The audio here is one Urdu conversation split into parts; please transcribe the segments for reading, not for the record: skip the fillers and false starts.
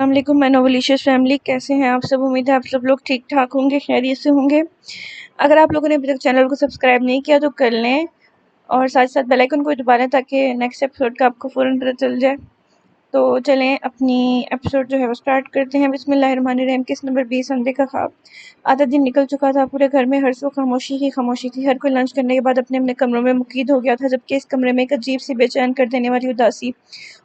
السلام علیکم، میں نوولیشیس فیملی، کیسے ہیں آپ سب؟ امید ہے آپ سب لوگ ٹھیک ٹھاک ہوں گے، خیریت سے ہوں گے۔ اگر آپ لوگوں نے ابھی تک چینل کو سبسکرائب نہیں کیا تو کر لیں، اور ساتھ ساتھ بیل آئیکن کو دبا لیں تاکہ نیکسٹ ایپیسوڈ کا آپ کو فوراً پتہ چل جائے۔ تو چلیں اپنی ایپیسوڈ جو ہے وہ سٹارٹ کرتے ہیں۔ بسم اللہ الرحمن الرحیم۔ کس نمبر 20 اندھے کا خواب۔ آدھا دن نکل چکا تھا، پورے گھر میں ہر سو خاموشی ہی خاموشی تھی۔ ہر کوئی لنچ کرنے کے بعد اپنے اپنے کمروں میں مقید ہو گیا تھا، جبکہ اس کمرے میں ایک عجیب سی بے چین کر دینے والی اداسی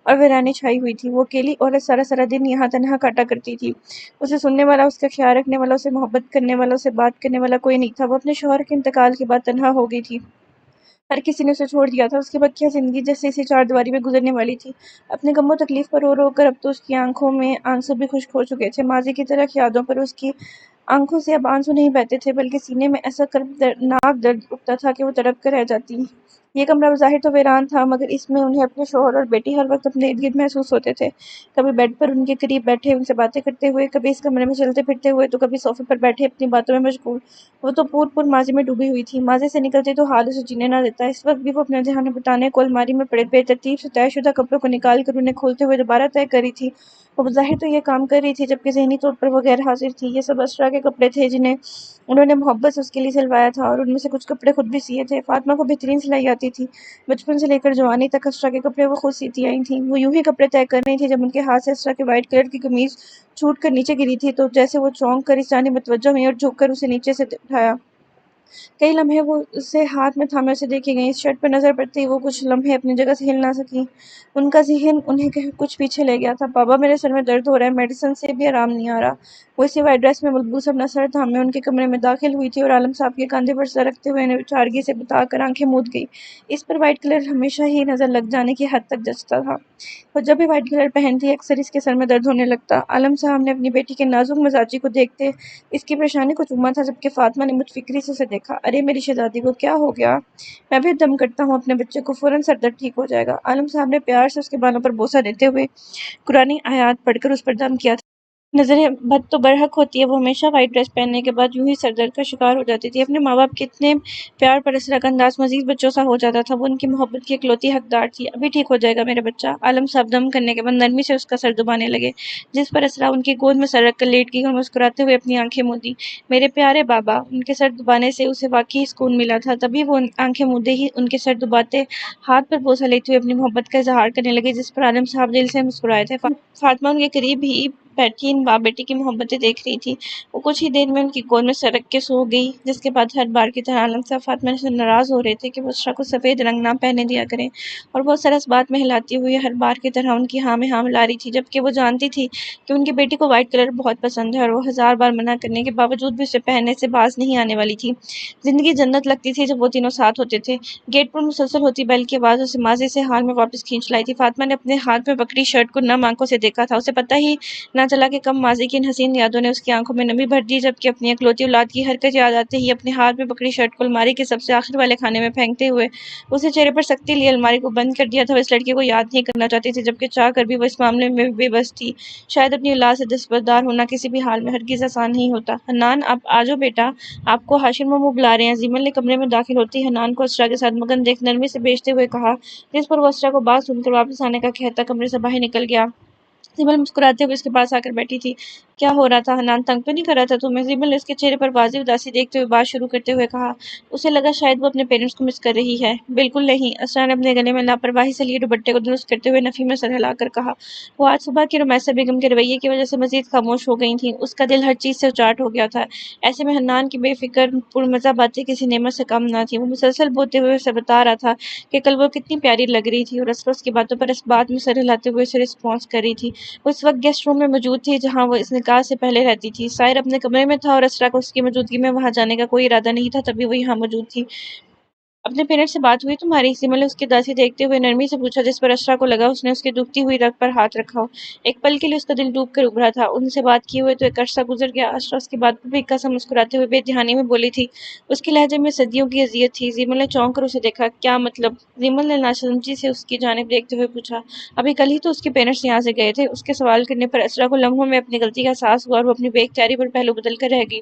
اور ویرانی چھائی ہوئی تھی۔ وہ اکیلی عورت سارا سارا دن یہاں تنہا کاٹا کرتی تھی۔ اسے سننے والا، اس کا خیال رکھنے والا، اسے محبت کرنے والا، اسے بات کرنے والا کوئی نہیں تھا۔ وہ اپنے شوہر کے انتقال کے بعد تنہا ہو گئی تھی۔ ہر کسی نے اسے چھوڑ دیا تھا۔ اس کی بقیہ زندگی جیسے اسی چار دیواری میں گزرنے والی تھی۔ اپنے غم و تکلیف پر رو رو کر اب تو اس کی آنکھوں میں آنسو بھی خشک ہو چکے تھے۔ ماضی کی طرح یادوں پر اس کی آنکھوں سے اب آنسو نہیں بہتے تھے، بلکہ سینے میں ایسا کربناک درد اٹھتا تھا کہ وہ تڑپ کر رہ جاتی۔ یہ کمرہ بظاہر تو ویران تھا، مگر اس میں انہیں اپنے شوہر اور بیٹی ہر وقت اپنے ارد گرد محسوس ہوتے تھے۔ کبھی بیڈ پر ان کے قریب بیٹھے ان سے باتیں کرتے ہوئے، کبھی اس کمرے میں چلتے پھرتے ہوئے، تو کبھی صوفے پر بیٹھے اپنی باتوں میں مشغول۔ وہ تو پور ماضی میں ڈوبی ہوئی تھی۔ ماضی سے نکلتی تو حال اسے جینے نہ دیتا۔ اس وقت بھی وہ اپنے ذہن بتانے کو الماری میں پڑے بے ترتیب سے طے شدہ کپڑوں کو نکال کر انہیں کھولتے ہوئے دوبارہ طے کر رہی تھی۔ وہ بظاہر تو یہ کام کر رہی تھی، جبکہ ذہنی طور پر وہ غیر حاضر تھی۔ یہ سب اسرا کے کپڑے تھے، جنہیں انہوں نے محبت سے اس کے لیے سلوایا تھا، اور ان میں سے کچھ کپڑے خود بھی سیے تھے۔ فاطمہ کو بہترین سلائی آتی تھی۔ بچپن سے لے کر جوانی تک اسرا کے کپڑے وہ خود سیتی آئی تھیں۔ وہ یوں ہی کپڑے طے کر رہی تھی جب ان کے ہاتھ سے اسرا کی وائٹ کلر کی قمیض چھوٹ کر نیچے گری تھی، تو جیسے وہ چونک کر اس جانب متوجہ ہوئی اور جھک کر اسے نیچے سے اٹھایا۔ کئی لمحے وہ اسے ہاتھ میں تھامے اسے دیکھی گئیں۔ اس شرٹ پر نظر پڑتے ہی وہ کچھ لمحے اپنی جگہ سے ہل نہ سکیں۔ ان کا ذہن انہیں کچھ پیچھے لے گیا تھا۔ بابا، میرے سر میں درد ہو رہا ہے، میڈیسن سے بھی آرام نہیں آ رہا۔ وہ اسی وائٹ ڈریس میں ملبوس اپنا سر تھامے ان کے کمرے میں داخل ہوئی تھی، اور عالم صاحب کے کاندھے پر سر رکھتے ہوئے انہیں چارگی سے بتا کر آنکھیں موند گئی۔ اس پر وائٹ کلر ہمیشہ ہی نظر لگ جانے کی حد تک جچتا تھا۔ وہ جب بھی وائٹ کلر پہنتی، اکثر اس کے سر میں درد ہونے لگتا۔ عالم صاحب نے اپنی بیٹی کے نازک مزاجی کو دیکھتے اس کی پریشانی کو چوما تھا، جبکہ فاطمہ نے متفکری سے اسے دیکھا۔ ارے میری شہزادی کو کیا ہو گیا؟ میں بھی دم کرتا ہوں اپنے بچے کو، فوراً سر درد ٹھیک ہو جائے گا۔ عالم صاحب نے پیار سے اس کے بالوں پر بوسہ دیتے ہوئے قرآنی آیات پڑھ کر اس پر دم کیا تھا۔ نظر بد تو برحق ہوتی ہے، وہ ہمیشہ وائٹ ڈریس پہننے کے بعد یوں ہی سر درد کا شکار ہو جاتی تھی۔ اپنے ماں باپ کے اتنے پیار پر اسرا کا انداز مزید بچوں سا ہو جاتا تھا۔ وہ ان کی محبت کی اکلوتی حقدار تھی۔ ابھی ٹھیک ہو جائے گا میرا بچہ۔ عالم صاحب دم کرنے کے بعد نرمی سے اس کا سر دبانے لگے، جس پر اسرا ان کی گود میں سر رکھ کر لیٹ گئی اور مسکراتے ہوئے اپنی آنکھیں موندی۔ میرے پیارے بابا! ان کے سر دبانے سے اسے واقعی سکون ملا تھا۔ تبھی وہ آنکھیں مودے ہی ان کے سر دباتے ہاتھ پر بوسہ لیتے ہوئے اپنی محبت کا اظہار کرنے لگے، جس پر عالم صاحب دل سے مسکرائے تھے۔ فاطمہ ان کے قریب ہی بیٹھی ان باپ بیٹی کی محبتیں دیکھ رہی تھی۔ وہ کچھ ہی دیر میں ان کی گود میں سر رکھ کے سو گئی، جس کے بعد ہر بار کی طرح عالم صاحب فاطمہ سے ناراض ہو رہے تھے کہ وہ اسرا کو سفید رنگ نہ پہننے دیا کریں، اور وہ سرس بات میں ہلاتی ہوئی ہر بار کی طرح ان کی ہاں میں ہاں ملا رہی تھی، جبکہ وہ جانتی تھی کہ ان کی بیٹی کو وائٹ کلر بہت پسند ہے، اور وہ ہزار بار منع کرنے کے باوجود بھی اسے پہننے سے باز نہیں آنے والی تھی۔ زندگی جنت لگتی تھی جب وہ تینوں ساتھ ہوتے تھے۔ گیٹ پر مسلسل ہوتی بیل کی آواز اسے ماضی سے حال میں واپس کھینچ لائی تھی۔ فاطمہ نے اپنے ہاتھ میں پکڑی شرٹ کو نم آنکھوں سے دیکھا تھا۔ اسے پتہ ہی نہ چلا کہ کب ماضی کی ان حسین یادوں نے اس کی آنکھوں میں نمی بھر دی، جبکہ اپنی اکلوتی اولاد کی حرکت یاد آتے ہی اپنے ہاتھ میں پکڑی شرٹ کو الماری کے سب سے آخر والے خانے میں پھینکتے ہوئے اسے چہرے پر سختی لیے الماری کو بند کر دیا تھا۔ وہ اس لڑکی کو یاد نہیں کرنا چاہتی تھی، جبکہ چاہ کر بھی وہ اس معاملے میں بے بس تھی۔ شاید اپنی اولاد سے دستبردار ہونا کسی بھی حال میں ہرگز آسان نہیں ہوتا۔ حنان، آپ آجو بیٹا، آپ کو ہاشم ماموں بلا رہے ہیں۔ عظیمن نے کمرے میں داخل ہوتے ہی حنان کو اسرا کے ساتھ مگن دیکھ نرمی سے بھیجتے ہوئے کہا، جس پر وہ اسرا کو بات سن کر واپس آنے کا کہتا کمرے سے باہر نکل گیا۔ زیمل مسکراتے ہوئے اس کے پاس آ کر بیٹھی تھی۔ کیا ہو رہا تھا حنان؟ تنگ تو نہیں کر رہا تھا تمہیں؟ زیمل نے اس کے چہرے پر واضح اداسی دیکھتے ہوئے بات شروع کرتے ہوئے کہا۔ اسے لگا شاید وہ اپنے پیرنٹس کو مس کر رہی ہے۔ بالکل نہیں، اسرا نے اپنے گلے میں لاپرواہی سے لیے دوپٹے کو درست کرتے ہوئے نفی میں سر ہلا کر کہا۔ وہ آج صبح کی رمیسہ بیگم کے رویے کی وجہ سے مزید خاموش ہو گئی تھیں۔ اس کا دل ہر چیز سے اچاٹ ہو گیا تھا۔ ایسے میں حنان کی بے فکر پرمزہ باتیں کسی نعمت سے کم نہ تھیں۔ وہ مسلسل بولتے ہوئے اسے بتا رہا تھا کہ کل وہ کتنی پیاری لگ رہی تھی، اور اسرا اس کی باتوں پر اس بات میں سر ہلاتے ہوئے اسے رسپانس کر رہی تھی۔ وہ اس وقت گیسٹ روم میں موجود تھی، جہاں وہ اس نکاح سے پہلے رہتی تھی۔ ساحر اپنے کمرے میں تھا، اور اسرا کو اس کی موجودگی میں وہاں جانے کا کوئی ارادہ نہیں تھا، تبھی وہ یہاں موجود تھی۔ اپنے پیرنٹس سے بات ہوئی تمہاری؟ زیمل نے اس کی اداسی دیکھتے ہوئے نرمی سے پوچھا، جس پر اسرا کو لگا اس نے اس کی دکھتی ہوئی رگ پر ہاتھ رکھا ہو۔ ایک پل کے لیے اس کا دل ڈوب کر ابھرا تھا۔ ان سے بات کیے ہوئے تو ایک عرصہ گزر گیا۔ اسرا اس کی بات پر پھیکا سا مسکراتے ہوئے بے دھیانی میں بولی تھی۔ اس کے لہجے میں صدیوں کی اذیت تھی۔ زیمل نے چونک کر اسے دیکھا۔ کیا مطلب؟ زیمل نے ناسمجھی سے اس کی جانب دیکھتے ہوئے پوچھا۔ ابھی کل ہی تو اس کے پیرنٹس یہاں سے گئے تھے۔ اس کے سوال کرنے پر اسرا کو لمحوں میں اپنی غلطی کا احساس ہوا، اور وہ اپنی بے اختیاری پر پہلو بدل کر رہ گئی۔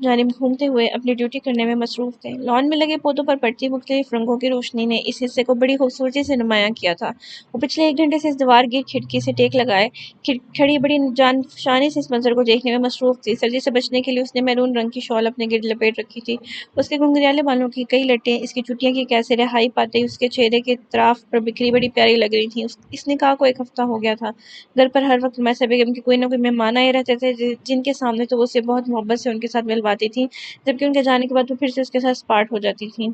جانب گھومتے ہوئے اپنی ڈیوٹی کرنے میں مصروف تھے۔ لان میں لگے پودوں پر پڑتی مختلف رنگوں کی روشنی نے اس حصے کو بڑی خوبصورتی سے نمایاں کیا تھا۔ وہ پچھلے 1 گھنٹے سے اس دیوار گیر کھڑکی سے ٹیک لگائے کھڑی بڑی جان فشانی سے اس منظر کو دیکھنے میں مصروف تھی۔ سردی سے بچنے کے لیے اس نے میرون رنگ کی شال اپنے گرد لپیٹ رکھی تھی۔ اس کے گھنگھریالے بالوں کی کئی لٹیں اس کی چٹیاں کی کیسے رہائی پاتے ہی اس کے چہرے کے اطراف پر بکھری بڑی پیاری لگ رہی تھیں۔ اس نکاح کو 1 ہفتہ ہو گیا تھا۔ گھر پر ہر وقت میسا بیگم کے کوئی نہ کوئی مہمان آئے رہتے تھے جن کے سامنے تو وہ اسے بہت محبت سے ان کے ساتھ ملواتی تھی، جبکہ ان کے جانے کے بعد وہ پھر سے اس کے ساتھ سپاٹ ہو جاتی تھیں۔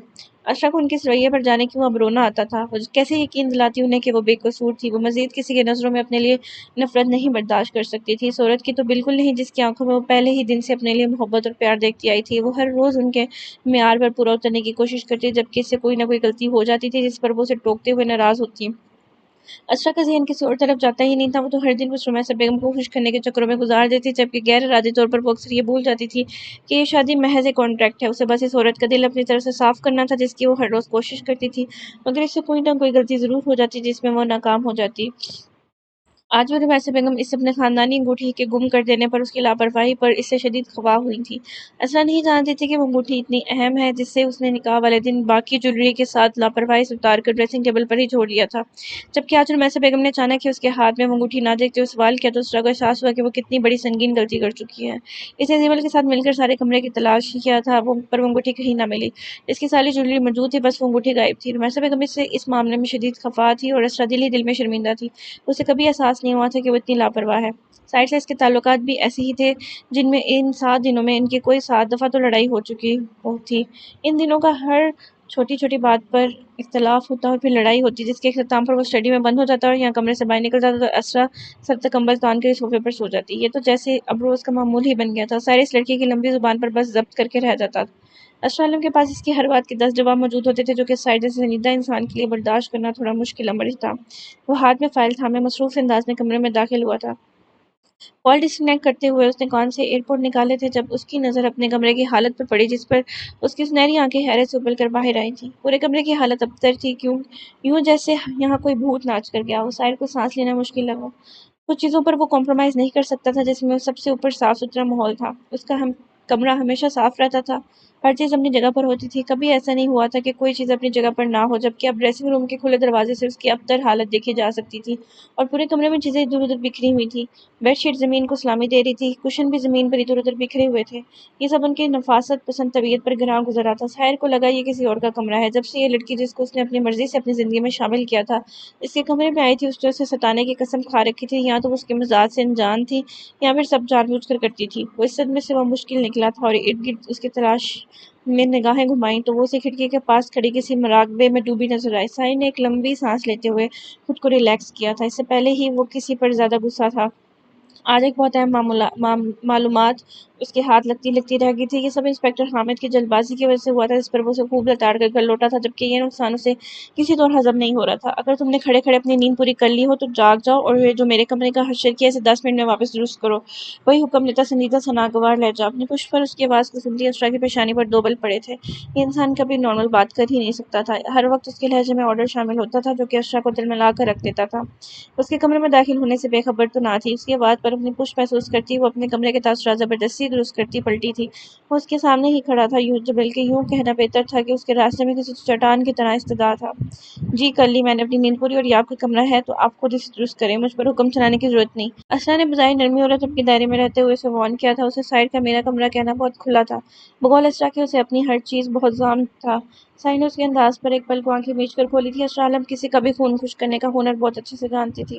اشرا کو ان کے اس رویے پر جانے کیوں اب رونا آتا تھا۔ وہ کیسے یقین دلاتی انہیں کہ وہ بے قصور تھی۔ وہ مزید کسی کی نظروں میں اپنے لیے نفرت نہیں برداشت کر سکتی تھی، اس عورت کی تو بالکل نہیں جس کی آنکھوں میں وہ پہلے ہی دن سے اپنے لیے محبت اور پیار دیکھتی آئی تھی۔ وہ ہر روز ان کے معیار پر پورا اترنے کی کوشش کرتی، جبکہ اس سے کوئی نہ کوئی غلطی ہو جاتی تھی جس پر وہ اسے ٹوکتے ہوئے ناراض ہوتی۔ اسرا کا ذہن کسی اور طرف جاتا ہی نہیں تھا۔ وہ تو ہر دن اس رمیسا بیگم کو خوش کرنے کے چکروں میں گزار دیتی، جبکہ غیر ارادی طور پر وہ اکثر یہ بھول جاتی تھی کہ یہ شادی محض ایک کانٹریکٹ ہے۔ اسے بس اس عورت کا دل اپنی طرف سے صاف کرنا تھا جس کی وہ ہر روز کوشش کرتی تھی، مگر اس سے کوئی نہ کوئی غلطی ضرور ہو جاتی جس میں وہ ناکام ہو جاتی۔ آج وہ رمیسا بیگم اس اپنے خاندانی انگوٹھی کے گم کر دینے پر اس کی لاپرواہی پر اس سے شدید خفا ہوئی تھی۔ اسرا نہیں جانتی تھی کہ وہ انگوٹھی اتنی اہم ہے جس سے اس نے نکاح والے دن باقی جویلری کے ساتھ لاپرواہی سے اتار کر ڈریسنگ ٹیبل پر ہی چھوڑ دیا تھا۔ جبکہ آج رمیسا بیگم نے اچانک ہی اس کے ہاتھ میں وہ انگوٹھی نہ دیکھتے ہوئے سوال کیا تو اسرا کو احساس ہوا کہ وہ کتنی بڑی سنگین غلطی کر چکی ہے۔ اس نے زیبل کے ساتھ مل کر سارے کمرے کی تلاش کیا تھا، پر وہ انگوٹھی کہیں نہ ملی۔ اس کی ساری جویلری موجود تھی، بس وہ انگوٹھی غائب تھی۔ رمیسا بیگم اس معاملے میں شدید خفا تھی اور اسرا دل ہی دل میں شرمندہ تھی۔ اسے کبھی احساس نہیں ہوا تھا کہ وہ اتنی لاپرواہ ہے۔ ظاہر سے اس کے تعلقات بھی ایسے ہی تھے جن میں ان 7 دنوں میں ان کی کوئی 7 دفعہ تو لڑائی ہو چکی تھی۔ ان دنوں کا ہر چھوٹی چھوٹی بات پر اختلاف ہوتا اور پھر لڑائی ہوتی، جس کے اختتام پر وہ اسٹڈی میں بند ہو جاتا اور یہاں کمرے سے باہر نکل جاتا تو اسرا سر تک کمبل تان کر صوفے پر سو جاتی۔ یہ تو جیسے اب روز کا معمول ہی بن گیا تھا۔ سارے اس لڑکی کی لمبی زبان پر بس ضبط کر کے رہ جاتا۔ اسرا عالم کے پاس اس کی ہر بات کے 10 جواب موجود ہوتے تھے، جو کہ شاید جیسے سنجیدہ انسان کے لیے برداشت کرنا تھوڑا مشکل امر تھا۔ وہ ہاتھ میں فائل تھامے مصروف انداز میں کمرے میں داخل ہوا تھا۔ کال ڈسکنیکٹ کرتے ہوئے اس نے کان سے ایئر پوڈ نکالے تھے جب اس کی نظر اپنے کمرے کی حالت پر پڑی، جس پر اس کی سنہری آنکھیں حیرت سے ابل کر باہر آئی تھیں۔ پورے کمرے کی حالت ابتر تھی، یوں جیسے یہاں کوئی بھوت ناچ کر گیا ہو۔ ساحر کو سانس لینا مشکل لگا۔ کچھ چیزوں پر وہ کمپرومائز نہیں کر سکتا تھا، جس میں سب سے اوپر صاف ستھرا ماحول تھا۔ اس کا کمرہ ہمیشہ صاف رہتا تھا، ہر چیز اپنی جگہ پر ہوتی تھی، کبھی ایسا نہیں ہوا تھا کہ کوئی چیز اپنی جگہ پر نہ ہو، جبکہ اب ڈریسنگ روم کے کھلے دروازے سے اس کی ابتر حالت دیکھی جا سکتی تھی اور پورے کمرے میں چیزیں ادھر ادھر بکھری ہوئی تھیں۔ بیڈ شیٹ زمین کو سلامی دے رہی تھی، کشن بھی زمین پر ادھر ادھر بکھرے ہوئے تھے۔ یہ سب ان کی نفاست پسند طبیعت پر گراں گزر رہا تھا۔ ساحر کو لگا یہ کسی اور کا کمرہ ہے۔ جب سے یہ لڑکی جس کو اس نے اپنی مرضی سے اپنی زندگی میں شامل کیا تھا اس کے کمرے میں آئی تھی، اس نے اسے ستانے کی قسم کھا رکھی تھی۔ یا تو وہ اس کے مزاج سے انجان تھی یا پھر سب جان بوجھ کر کرتی تھی۔ وہ اس صدمے سے وہ مشکل نکلا تھا اور ارد گرد اس کی تلاش میں نگاہیں گھمائیں تو وہ اسے کھڑکی کے پاس کھڑی کسی مراقبے میں ڈوبی نظر آئی۔ ساحر نے ایک لمبی سانس لیتے ہوئے خود کو ریلیکس کیا تھا۔ اس سے پہلے ہی وہ کسی پر زیادہ غصہ تھا۔ آج ایک بہت اہم معلومات اس کے ہاتھ لگتی رہ گئی تھی۔ یہ سب انسپکٹر حامد کی جلد بازی کی وجہ سے ہوا تھا، جس پر وہ اسے خوب لتاڑ کر گھر لوٹا تھا، جبکہ یہ نقصان اسے کسی طور ہضم نہیں ہو رہا تھا۔ اگر تم نے کھڑے کھڑے اپنی نیند پوری کر لی ہو تو جاگ جاؤ اور یہ جو میرے کمرے کا حشر کیا اسے 10 منٹ میں واپس درست کرو، وہی حکم لیتا سنجیدہ سا ناگوار لہجہ۔ اپنی پشت پر اس کی آواز کو سنتی اسرا کی پیشانی پر 2 بل پڑے تھے۔ یہ انسان کبھی نارمل بات کر ہی نہیں سکتا تھا۔ ہر وقت اس کے لہجے میں آرڈر شامل ہوتا تھا، جو کہ اسرا کو دل میں لا کر رکھ دیتا تھا۔ اس کے کمرے میں داخل ہونے سے بے خبر تو نہ تھی، اس کی آواز پر اپنی پشت محسوس کرتی وہ اپنے کمرے کے تاثرات زبردستی درست کرتی پلٹی تھی۔ وہ اس کے سامنے ہی کھڑا تھا، بلکہ یوں کہنا بہتر تھا کہ اس کے راستے میں کسی چٹان کی طرح استدا تھا۔ جی کر لی میں نے اپنی نیند پوری اور یہ آپ کا کمرہ ہے تو آپ خود اسے درست کریں، مجھ پر حکم چلانے کی ضرورت نہیں۔ اسرا نے بظاہر نرمی اور ادب کے دائرے میں رہتے ہوئے اسے وارن کیا تھا۔ اسے ساحر کا میرا کمرہ کہنا بہت کھلا تھا، بقول اسرا کے اسے اپنی ہر چیز بہت ضامن تھا۔ ساحر نے اس کے انداز پر ایک پل کو آنکھیں میچ کر کھولی تھی۔ اسرا عالم کسی کا بھی خون خشک کرنے کا ہنر بہت اچھے سے جانتی تھی۔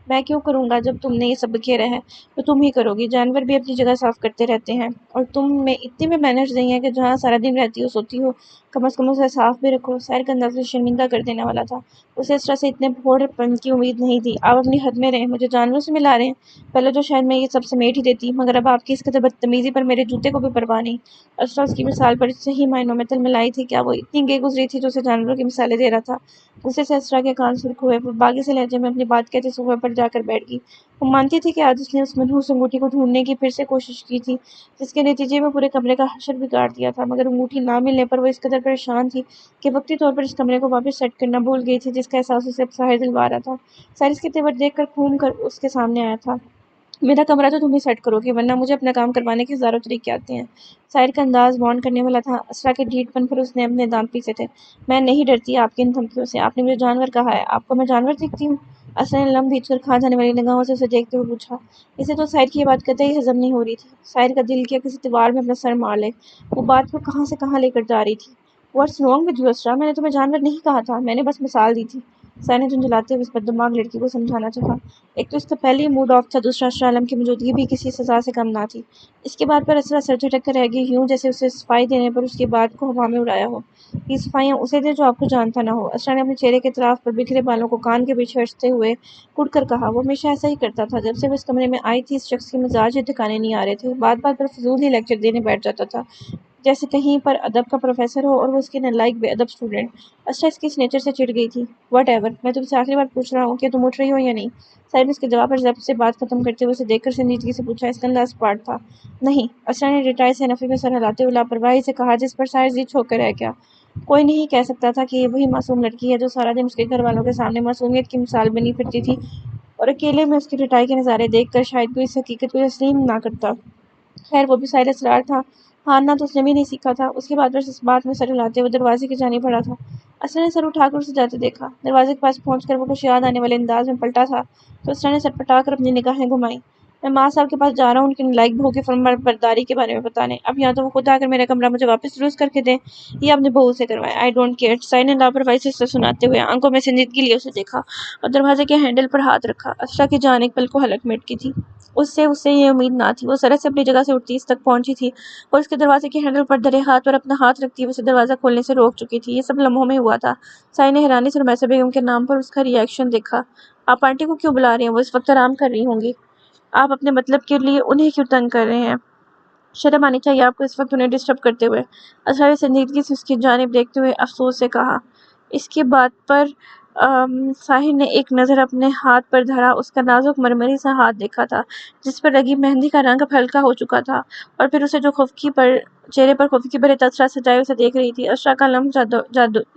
میں کیوں کروں گا؟ جب تم نے یہ سب بکھیرا ہے تو تم ہی کرو گی۔ جانور بھی اپنی جگہ صاف کرتے رہتے ہیں اور تم میں اتنی بھی مینرز نہیں ہے کہ جہاں سارا دن رہتی ہو سوتی ہو کم از کم اسے صاف بھی رکھو۔ ساحر کا انداز اسے شرمندہ کر دینے والا تھا۔ اسے اس طرح سے اتنے بھوڑ پن کی امید نہیں تھی۔ آپ اپنی حد میں رہیں، مجھے جانوروں سے ملا رہے ہیں۔ پہلے تو شاید میں یہ سب سمیٹ ہی دیتی، مگر اب آپ کی اس قدر بدتمیزی پر میرے جوتے کو بھی پرواہ نہیں۔ اسرا اس کی مثال پر صحیح معنوں میں تلملائی تھی۔ کیا وہ اتنی گے گزری تھی جو اسے جانوروں کی مثالیں دے رہا تھا؟ غصے سے اسرا کے کان سرخ ہوئے۔ وہ باغی سے لہجے میں اپنی بات کہتے صوفے پر جا کر بیٹھ گئی۔ وہ مانتی تھی کہ آج اس نے اس منحوس انگوٹھی کو ڈھونڈنے کی پھر سے کوشش کی تھی، جس کے نتیجے میں پورے کمرے کا حشر بگاڑ دیا تھا، مگر انگوٹھی نہ ملنے پر وہ اس قدر پریشان تھی کہ وقتی طور پر اس کمرے کو واپس سیٹ کرنا بھول گئی تھی، جس کا احساس اسے اب ساحر دلوا رہا تھا۔ ساحر اس کے تیور دیکھ کر گھوم کر اس کے سامنے آیا تھا۔ میرا کمرہ تو تم ہی سیٹ کرو گی، ورنہ مجھے اپنا کام کروانے کے ہزاروں طریقے آتے ہیں۔ ساحر کا انداز وارن کرنے والا تھا۔ اسرا کے ڈھیٹ پن پر اس نے اپنے دانت پیسے تھے۔ میں نہیں ڈرتی آپ کی ان دھمکیوں سے، آپ نے مجھے جانور کہا ہے، آپ کو میں جانور دکھتی ہوں؟ اسرا نے لم بھیج کر کھا جانے والی نگاہوں سے اسے دیکھتے ہوئے پوچھا۔ اسے تو ساحر کی یہ بات قطعی ہضم نہیں ہو رہی تھی۔ ساحر کا دل کیا کسی دیوار میں اپنا سر مار لے، وہ بات کو کہاں سے کہاں لے کر جا رہی تھی۔ واٹس رانگ ود یو اسرا، میں نے تمہیں جانور نہیں کہا تھا، میں نے بس مثال دی تھی۔ ساحر نے جھنجھلاتے ہوئے اس بددماغ لڑکی کو سمجھانا چاہا۔ ایک تو اس کا پہلے ہی موڈ آف تھا، دوسرا اسرا عالم کی موجودگی بھی کسی سزا سے کم نہ تھی۔ اس کے بعد پر اسرا سر جھٹک کر رہ گئی، یوں جیسے اسے صفائی دینے پر اس کی بات کو ہوا میں اڑایا ہو۔ یہ صفائیاں اسے دے جو آپ کو جانتا نہ ہو۔ اسرا نے اپنے چہرے کے اطراف پر بکھرے بالوں کو کان کے پیچھے اڑتے ہوئے کڑ کر کہا۔ وہ ہمیشہ ایسا ہی کرتا تھا، جب سے وہ اس کمرے میں آئی تھی اس شخص کے مزاج ہی ٹھکانے نہیں آ رہے تھے، بات بات پر فضول ہی لیکچر دینے بیٹھ جاتا تھا، جیسے کہیں پر ادب کا پروفیسر ہو اور وہ اس کے نالائق بے ادب اسٹوڈنٹ۔ اسرا اس کے اس نیچر سے چڑ گئی تھی۔ واٹ ایور، میں تم سے آخری بار پوچھ رہا ہوں کہ تم اٹھ رہی ہو یا نہیں؟ ساحر نے اس کے جواب پر ضبط سے بات ختم کرتے ہوئے اسے دیکھ کر سنجیدگی سے پوچھا۔ اس کا انداز اسپاٹ تھا۔ نہیں، اسرا نے ریٹائر سے نفی میں سر ہلاتے ہوئے لاپرواہی سے کہا، جس پر ساحر ضد ہو کر رہ گیا۔ کوئی نہیں کہہ سکتا تھا کہ یہ وہی معصوم لڑکی ہے جو سارا دن اس کے گھر والوں کے سامنے معصومیت کی مثال بنی پھرتی تھی اور اکیلے میں اس کی رٹائی کے نظارے دیکھ کر شاید کوئی اس حقیقت کو تسلیم نہ کرتا۔ خیر وہ بھی ساحر اسرار تھا، ہارنا تو اس نے بھی نہیں سیکھا تھا۔ اس کے بعد بس اس بات میں سر ہلاتے ہوئے دروازے کی جانب بڑھا تھا۔ اسرا نے سر اٹھا کر اسے جاتے دیکھا۔ دروازے کے پاس پہنچ کر وہ کچھ یاد آنے والے انداز میں پلٹا تھا تو اسرا نے سر پٹا کر اپنی نگاہیں گھمائیں۔ میں ماں صاحب کے پاس جا رہا ہوں ان کی نالائق بہو کی فرما برداری کے بارے میں بتانے، اب یا تو وہ خود آ کر میرا کمرہ مجھے واپس درست کر کے دیں یا اپنی بہو سے کروائیں، آئی ڈونٹ کیئر۔ ساحر نے لاپرواہی سے سناتے ہوئے آنکھوں میں سنجیدگی لیے اسے دیکھا اور دروازے کے ہینڈل پر ہاتھ رکھا۔ اسرا کی جان ایک پل کو ہلک مٹکی تھی۔ اسے یہ امید نہ تھی۔ وہ سرعت سے اپنی جگہ سے اٹھتی اس تک پہنچی تھی اور اس کے دروازے کے ہینڈل پر دھرے ہاتھ پر اپنا ہاتھ رکھتی ہوئے اسے دروازہ کھولنے سے روک چکی تھی۔ یہ سب لمحوں میں ہوا تھا۔ ساحر نے حیرانی سے رمیسا بیگم کے نام پر اس کا ری ایکشن دیکھا۔ آپ آنٹی کو کیوں بلا رہے ہیں؟ وہ اس وقت آرام کر رہی ہوں گی، آپ اپنے مطلب کے لیے انہیں کیوں تنگ کر رہے ہیں؟ شرم آنی چاہیے آپ کو اس وقت انہیں ڈسٹرب کرتے ہوئے۔ اسرا نے سنجیدگی سے اس کی جانب دیکھتے ہوئے افسوس سے کہا۔ اس کی بات پر ساحر نے ایک نظر اپنے ہاتھ پر دھرا۔ اس کا نازک مرمری سا ہاتھ دیکھا تھا جس پر لگی مہندی کا رنگ اب ہلکا ہو چکا تھا، اور پھر اسے جو چہرے پر خفگی بھرے تاثرات سجائے اسے دیکھ رہی تھی۔ اسرا کا لمح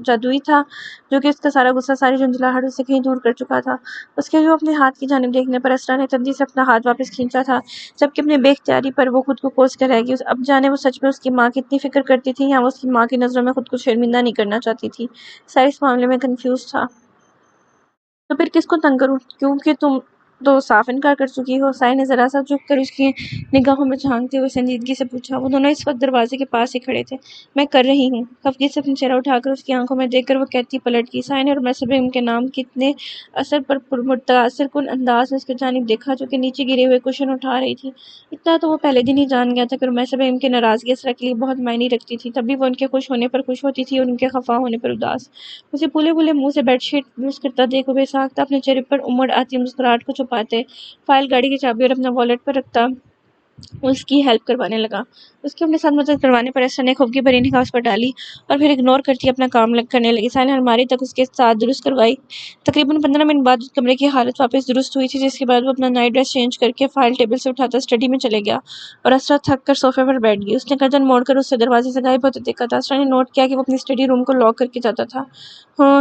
جادوئی تھا، جو کہ اس کا سارا غصہ، ساری جھنجھلاہٹ اسے کہیں دور کر چکا تھا۔ اس کے یوں اپنے ہاتھ کی جانب دیکھنے پر اسرا نے تندی سے اپنا ہاتھ واپس کھینچا تھا، جبکہ اپنے بے اختیاری پر وہ خود کو کوس کر رہ گئی۔ اب جانے وہ سچ میں اس کی ماں کی اتنی فکر کرتی تھی یا وہ اس کی ماں کی نظروں میں خود کو شرمندہ نہیں کرنا چاہتی تھی؟ ساحر اس معاملے میں کنفیوز تھا۔ تو پھر کس کو تنگ کروں، کیونکہ تم تو صاف انکار کر چکی ہو؟ ساحر نے ذرا سا جھک کر اس کی نگاہوں میں جھانکتے ہوئے سنجیدگی سے پوچھا۔ وہ دونوں اس وقت دروازے کے پاس ہی کھڑے تھے۔ میں کر رہی ہوں، خفگی سے اپنا چہرہ اٹھا کر اس کی آنکھوں میں دیکھ کر وہ کہتی پلٹ گئی۔ ساحر نے رمیسا بیگم کے نام کے اتنے اثر پر متاثر کن انداز میں اس کی جانب دیکھا جو کہ نیچے گرے ہوئے کشن اٹھا رہی تھی۔ اتنا تو وہ پہلے دن ہی جان گیا تھا کہ رمیسا بیگم کی ناراضگی اسرا کے لیے بہت معنی رکھتی تھی، تب بھی وہ ان کے خوش ہونے پر خوش ہوتی تھی اور ان کے خفا ہونے پر اداس۔ اسے پھولے پھولے منہ سے بیڈ شیٹ یوز کرتا دیکھ وہ بے ساختہ اپنے چہرے پر امڑ آتی مسکراہٹ کو چھپاتے فائل، گاڑی کی چابی اور اپنا والیٹ پر رکھتا اس کی ہیلپ کروانے لگا۔ اس کے اپنے ساتھ مدد کروانے پر اسرا نے خفگی بھری نگاہ اس پر ڈالی اور پھر اگنور کرتی اپنا کام کرنے لگی۔ ساحر نے الماری تک اس کے ساتھ درست کروائی۔ تقریباً 15 منٹ بعد اس کمرے کی حالت واپس درست ہوئی تھی، جس کے بعد وہ اپنا نائٹ ڈریس چینج کر کے فائل ٹیبل سے اٹھاتا اسٹڈی میں چلے گیا اور اسرا تھک کر صوفے پر بیٹھ گئی۔ اس نے گردن موڑ کر اسے دروازے سے غائب ہوتے دیکھا تھا۔ اسرا نے نوٹ کیا کہ وہ اپنی اسٹڈی روم کو لاک کر کے جاتا تھا۔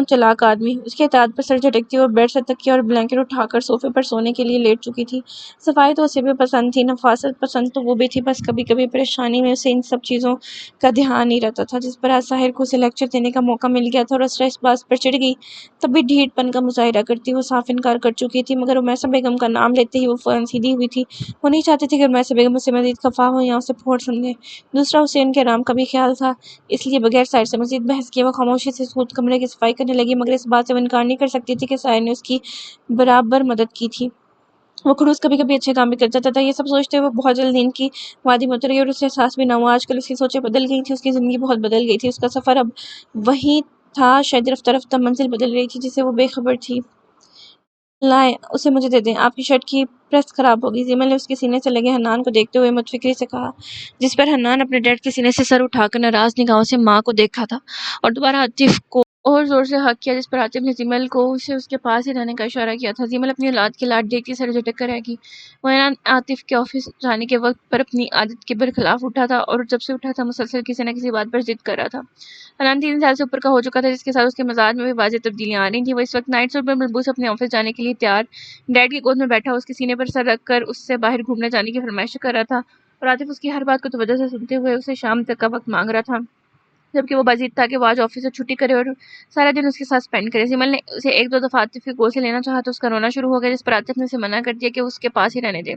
چالاک آدمی، اس کے اطاعت پر سر جھٹکتی ہوئے بیڈ سے تکیہ اور بلینکٹ اٹھا کر صوفے پر سونے کے لیے لیٹ چکی تھی۔ صفائی تو اسے بھی پسند تھی، نفاست پسند تو وہ بھی تھی، بس کبھی کبھی پریشانی میں اسے ان سب چیزوں کا دھیان نہیں رہتا تھا، جس پر آج ساحر کو اسے لیکچر دینے کا موقع مل گیا تھا اور اسرا اس بات پر چڑ گئی۔ تب بھی ڈھیٹ پن کا مظاہرہ کرتی وہ صاف انکار کر چکی تھی، مگر رمیسا بیگم کا نام لیتے ہی وہ فوراً سیدھی ہوئی تھی۔ وہ نہیں چاہتی تھی کہ رمیسا بیگم اس سے مزید خفا ہو یا اسے پھوڑ سمجھے۔ دوسرا، اسے ان کے آرام کا بھی خیال تھا، اس لیے بغیر ساحر سے مزید بحث کیے وہ خاموشی سے خود کمرے کی صفائی کرنے لگی، مگر اس بات سے وہ انکار نہیں کر سکتی تھی کہ ساحر نے اس کی برابر مدد کی تھی۔ وہ خلوص کبھی کبھی اچھے کام بھی کر جاتا تھا۔ یہ سب سوچتے ہوئے بہت جلد نیند کی وادی میں اتر گئی اور اسے احساس بھی نہ ہوا۔ آج کل اس کی سوچیں بدل گئی تھیں، اس کی زندگی بہت بدل گئی تھی۔ اس کا سفر اب وہیں تھا، شاید رفتہ رفتہ منزل بدل رہی تھی جس سے وہ بے خبر تھی۔ لائیں، اسے مجھے دے دیں، آپ کی شرٹ کی پریس خراب ہوگی، زیمل نے اس کے سینے سے لگے حنان کو دیکھتے ہوئے متفکری سے کہا، جس پر حنان اپنے ڈیڈ کے سینے سے سر اٹھا کر ناراض نگاہوں سے ماں کو دیکھا تھا اور دوبارہ عاطف کو اور زور سے حق کیا، جس پر عاطف نے زمل کو اسے اس کے پاس ہی رہنے کا اشارہ کیا تھا۔ زمل اپنی اولاد کی لاٹ دیکھتی سر جھٹک کر رہ گئی۔ وہ اعلان عاطف کے آفس جانے کے وقت پر اپنی عادت کے برخلاف اٹھا تھا، اور جب سے اٹھا تھا مسلسل کسی نہ کسی بات پر ضد کر رہا تھا۔ حنان 3 سال سے اوپر کا ہو چکا تھا، جس کے ساتھ اس کے مزاج میں بھی واضح تبدیلیاں آ رہی تھیں۔ وہ اس وقت نائٹ سوٹ پر ملبوس اپنے آفس جانے کے لیے تیار ڈیڈ کی گود میں بیٹھا اس کے سینے پر سر رکھ کر اس سے باہر گھومنے جانے کی فرمائش کر رہا تھا، اور عاطف اس کی ہر بات کو توجہ سے سنتے ہوئے اسے شام تک کا وقت مانگ رہا تھا، جبکہ وہ باضد تھا کہ وہ آج آفس سے چھٹی کرے اور سارا دن اس کے ساتھ سپینڈ کرے۔ زمل نے اسے 1-2 دفعہ عاطف کی گود سے لینا چاہا تو اس کا رونا شروع ہو گیا، جس پر عاطف نے اسے منع کر دیا کہ وہ اس کے پاس ہی رہنے دے۔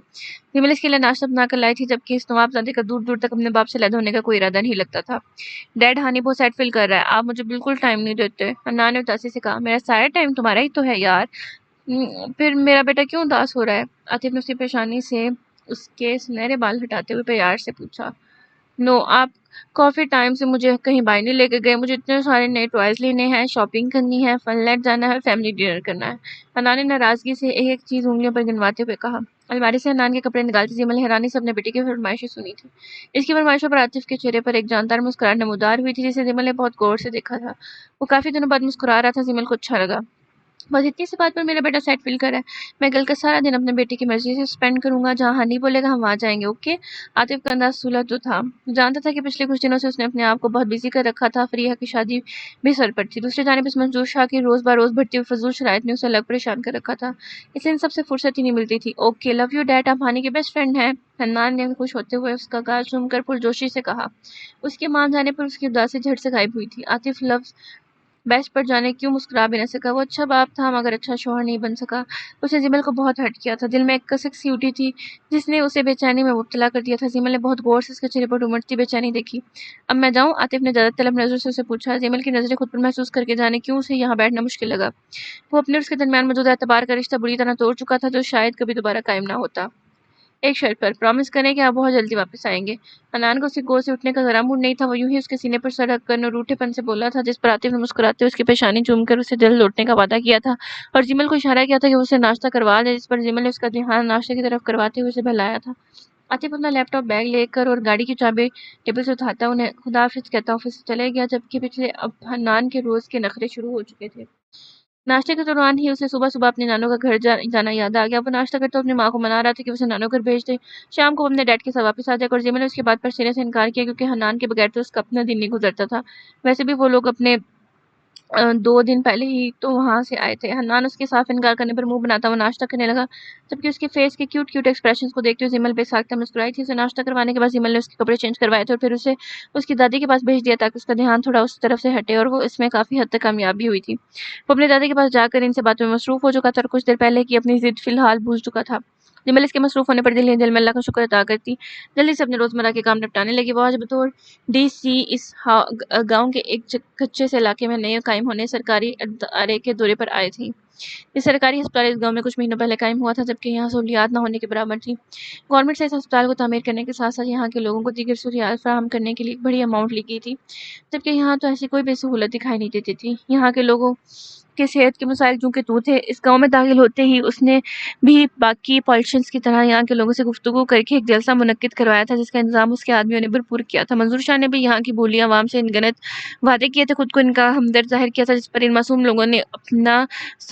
زمل اس کے لیے ناشتہ بنا کر لائی تھی، جبکہ اس نواب زادے کا دور دور تک اپنے باپ سے علیحدہ ہونے کا کوئی ارادہ نہیں لگتا تھا۔ ڈیڈ، ہانی بہت سیڈ فیل کر رہا ہے، آپ مجھے بالکل ٹائم نہیں دیتے، حنان نے اداسی سے کہا۔ میرا سارا ٹائم تمہارا ہی تو ہے یار، پھر میرا بیٹا کیوں اداس ہو رہا ہے؟ عاطف نے اس کی پیشانی سے اس کے سنہرے بال ہٹاتے ہوئے پیار سے پوچھا۔ نو، آپ کافی ٹائم سے مجھے کہیں باہر نہیں لے کے گئے، مجھے اتنے سارے نئے ٹوائز لینے ہیں، شاپنگ کرنی ہے، فن لینڈ جانا ہے، فیملی ڈنر کرنا ہے۔ حنان نے ناراضگی سے ایک ایک چیز انگلیوں پر گنواتے ہوئے کہا۔ الماری سے حنان کے کپڑے نکالتی زمل نے حیرانی سے اپنے بیٹے کی فرمائشیں سنی تھی۔ اس کی فرمائشوں پر عاطف کے چہرے پر ایک جاندار مسکراہٹ نمودار ہوئی تھی، جسے زمل نے بہت غور سے دیکھا تھا۔ وہ کافی دنوں بعد مسکرا رہا تھا۔ زمل کو اچھا لگا۔ بس اتنی سی بات پر میرا بیٹا سیٹ فیل کر رہا ہے۔ میں کل کا سارا دن اپنے بیٹے کی مرضی سے سپینڈ کروں گا، جہاں ہنی بولے گا ہم وہاں جائیں گے، اوکے؟ عاطف کا انداز سولہ تو تھا، جانتا تھا کہ پچھلے کچھ دنوں سے اس نے اپنے آپ کو بہت بزی کر رکھا تھا۔ فریحہ کی شادی بھی سر پر تھی، دوسری جانب اس منظور شاہ کی روز بروز بڑھتی ہوئی فضول شرائط نے اسے الگ پریشان کر رکھا تھا، اس لیے ان سب سے فرصت ہی نہیں ملتی تھی۔ اوکے، لو یو ڈیڈ، آپ ہانی کے بیسٹ فرینڈ ہیں، حنان نے خوش ہوتے ہوئے اس کا گال چوم کر پرجوشی سے کہا۔ اس کے مان جانے پر اس کی اداسی جھٹ سے غائب ہوئی تھی۔ عاطف لفظ بیسٹ پر جانے کیوں مسکرا بھی نہ سکا۔ وہ اچھا باپ تھا مگر اچھا شوہر نہیں بن سکا۔ اس نے زمل کو بہت ہرٹ کیا تھا، دل میں ایک کسک سی اٹھی تھی جس نے اسے بے چینی میں مبتلا کر دیا تھا۔ زمل نے بہت غور سے اس کے چہرے پر امڑتی بے چینی دیکھی۔ اب میں جاؤں؟ عاطف نے اجازت طلب نظر سے اسے پوچھا۔ زمل کی نظریں خود پر محسوس کر کے جانے کیوں اسے یہاں بیٹھنا مشکل لگا۔ وہ اپنے اور اس کے درمیان موجود اعتبار کا رشتہ بری طرح توڑ چکا تھا، جو شاید کبھی دوبارہ قائم نہ ہوتا۔ ایک شرط پر، پرامس کریں کہ آپ بہت جلدی واپس آئیں گے۔ حنان کو اس کی گود سے اٹھنے کا ذرا موڈ نہیں تھا، وہ یوں ہی اس کے سینے پر سر رکھ کر نروٹھے پن سے بولا تھا، جس پر عاطف نے مسکراتے ہوئے اس کی پیشانی چوم کر اسے جلد لوٹنے کا وعدہ کیا تھا، اور زمل کو اشارہ کیا تھا کہ وہ اسے ناشتہ کروا دے، جس پر زمل نے اس کا دھیان ناشتے کی طرف کرواتے ہوئے اسے بہلایا تھا۔ عاطف اپنا لیپ ٹاپ بیگ لے کر اور گاڑی کی چابی ٹیبل سے اٹھاتا انہیں خدا حافظ کہتا آفس سے چلے گیا، جبکہ پچھلے اب حنان کے روز کے نخرے شروع ہو چکے تھے۔ ناشتے کے دوران ہی اسے صبح صبح اپنے نانوں کا گھر جانا یاد آ گیا۔ وہ ناشتہ کرتا اپنی ماں کو منا رہا تھا کہ وہ اسے نانوں گھر بھیج دے، شام کو وہ اپنے ڈیڈ کے ساتھ واپس آ جائے گا، اور زمل نے اس کی بات پر سرے سے انکار کیا، کیونکہ حنان کے بغیر تو اس کا اپنا دن نہیں گزرتا تھا۔ ویسے بھی وہ لوگ اپنے 2 دن پہلے ہی تو وہاں سے آئے تھے۔ حنان اس کے صاف انکار کرنے پر منہ بناتا ہوا ناشتہ کرنے لگا، جبکہ اس کے فیس کے کیوٹ کیوٹ ایکسپریشنز کو دیکھتے ہوئے زمل بے ساختہ مسکرائی تھی۔ اسے ناشتہ کروانے کے بعد زمل نے اس کے کپڑے چینج کروائے تھے اور پھر اسے اس کی دادی کے پاس بھیج دیا تاکہ اس کا دھیان تھوڑا اس طرف سے ہٹے، اور وہ اس میں کافی حد تک کامیاب بھی ہوئی تھی۔ وہ اپنے دادی کے پاس جا کر ان سے باتوں میں مصروف ہو چکا تھا، اور کچھ دیر پہلے کی اپنی ضد فی الحال بھول چکا تھا۔ زمل اس کے مصروف ہونے پر دل ہی دل میں اللہ کا شکر ادا کرتی، جلدی سے اپنے روزمرہ کے کام نپٹانے لگی۔ وہ آج بطور ڈی سی اس گاؤں کے ایک کچے سے علاقے میں نئے قائم ہونے سرکاری ادارے کے دورے پر آئی تھی۔ یہ سرکاری ہسپتال اس گاؤں میں کچھ مہینوں پہلے قائم ہوا تھا، جبکہ یہاں سہولیات نہ ہونے کے برابر تھی۔ گورنمنٹ سے اس ہسپتال کو تعمیر کرنے کے ساتھ ساتھ یہاں کے لوگوں کو دیگر سہولیات فراہم کرنے کے لیے ایک بڑی اماؤنٹ لی گئی تھی، جبکہ یہاں تو ایسی کوئی بھی سہولت دکھائی نہیں دیتی تھی۔ یہاں کے لوگوں کے صحت کے مسائل چونکہ تو تھے، اس گاؤں میں داخل ہوتے ہی اس نے بھی باقی پالیٹیشنز کی طرح یہاں کے لوگوں سے گفتگو کر کے ایک جلسہ منعقد کروایا تھا، جس کا انتظام اس کے آدمیوں نے بھرپور کیا تھا۔ منظور شاہ نے بھی یہاں کی بولی عوام سے ان گنت وعدے کیے تھے، خود کو ان کا ہمدرد ظاہر کیا تھا، جس پر ان معصوم لوگوں نے اپنا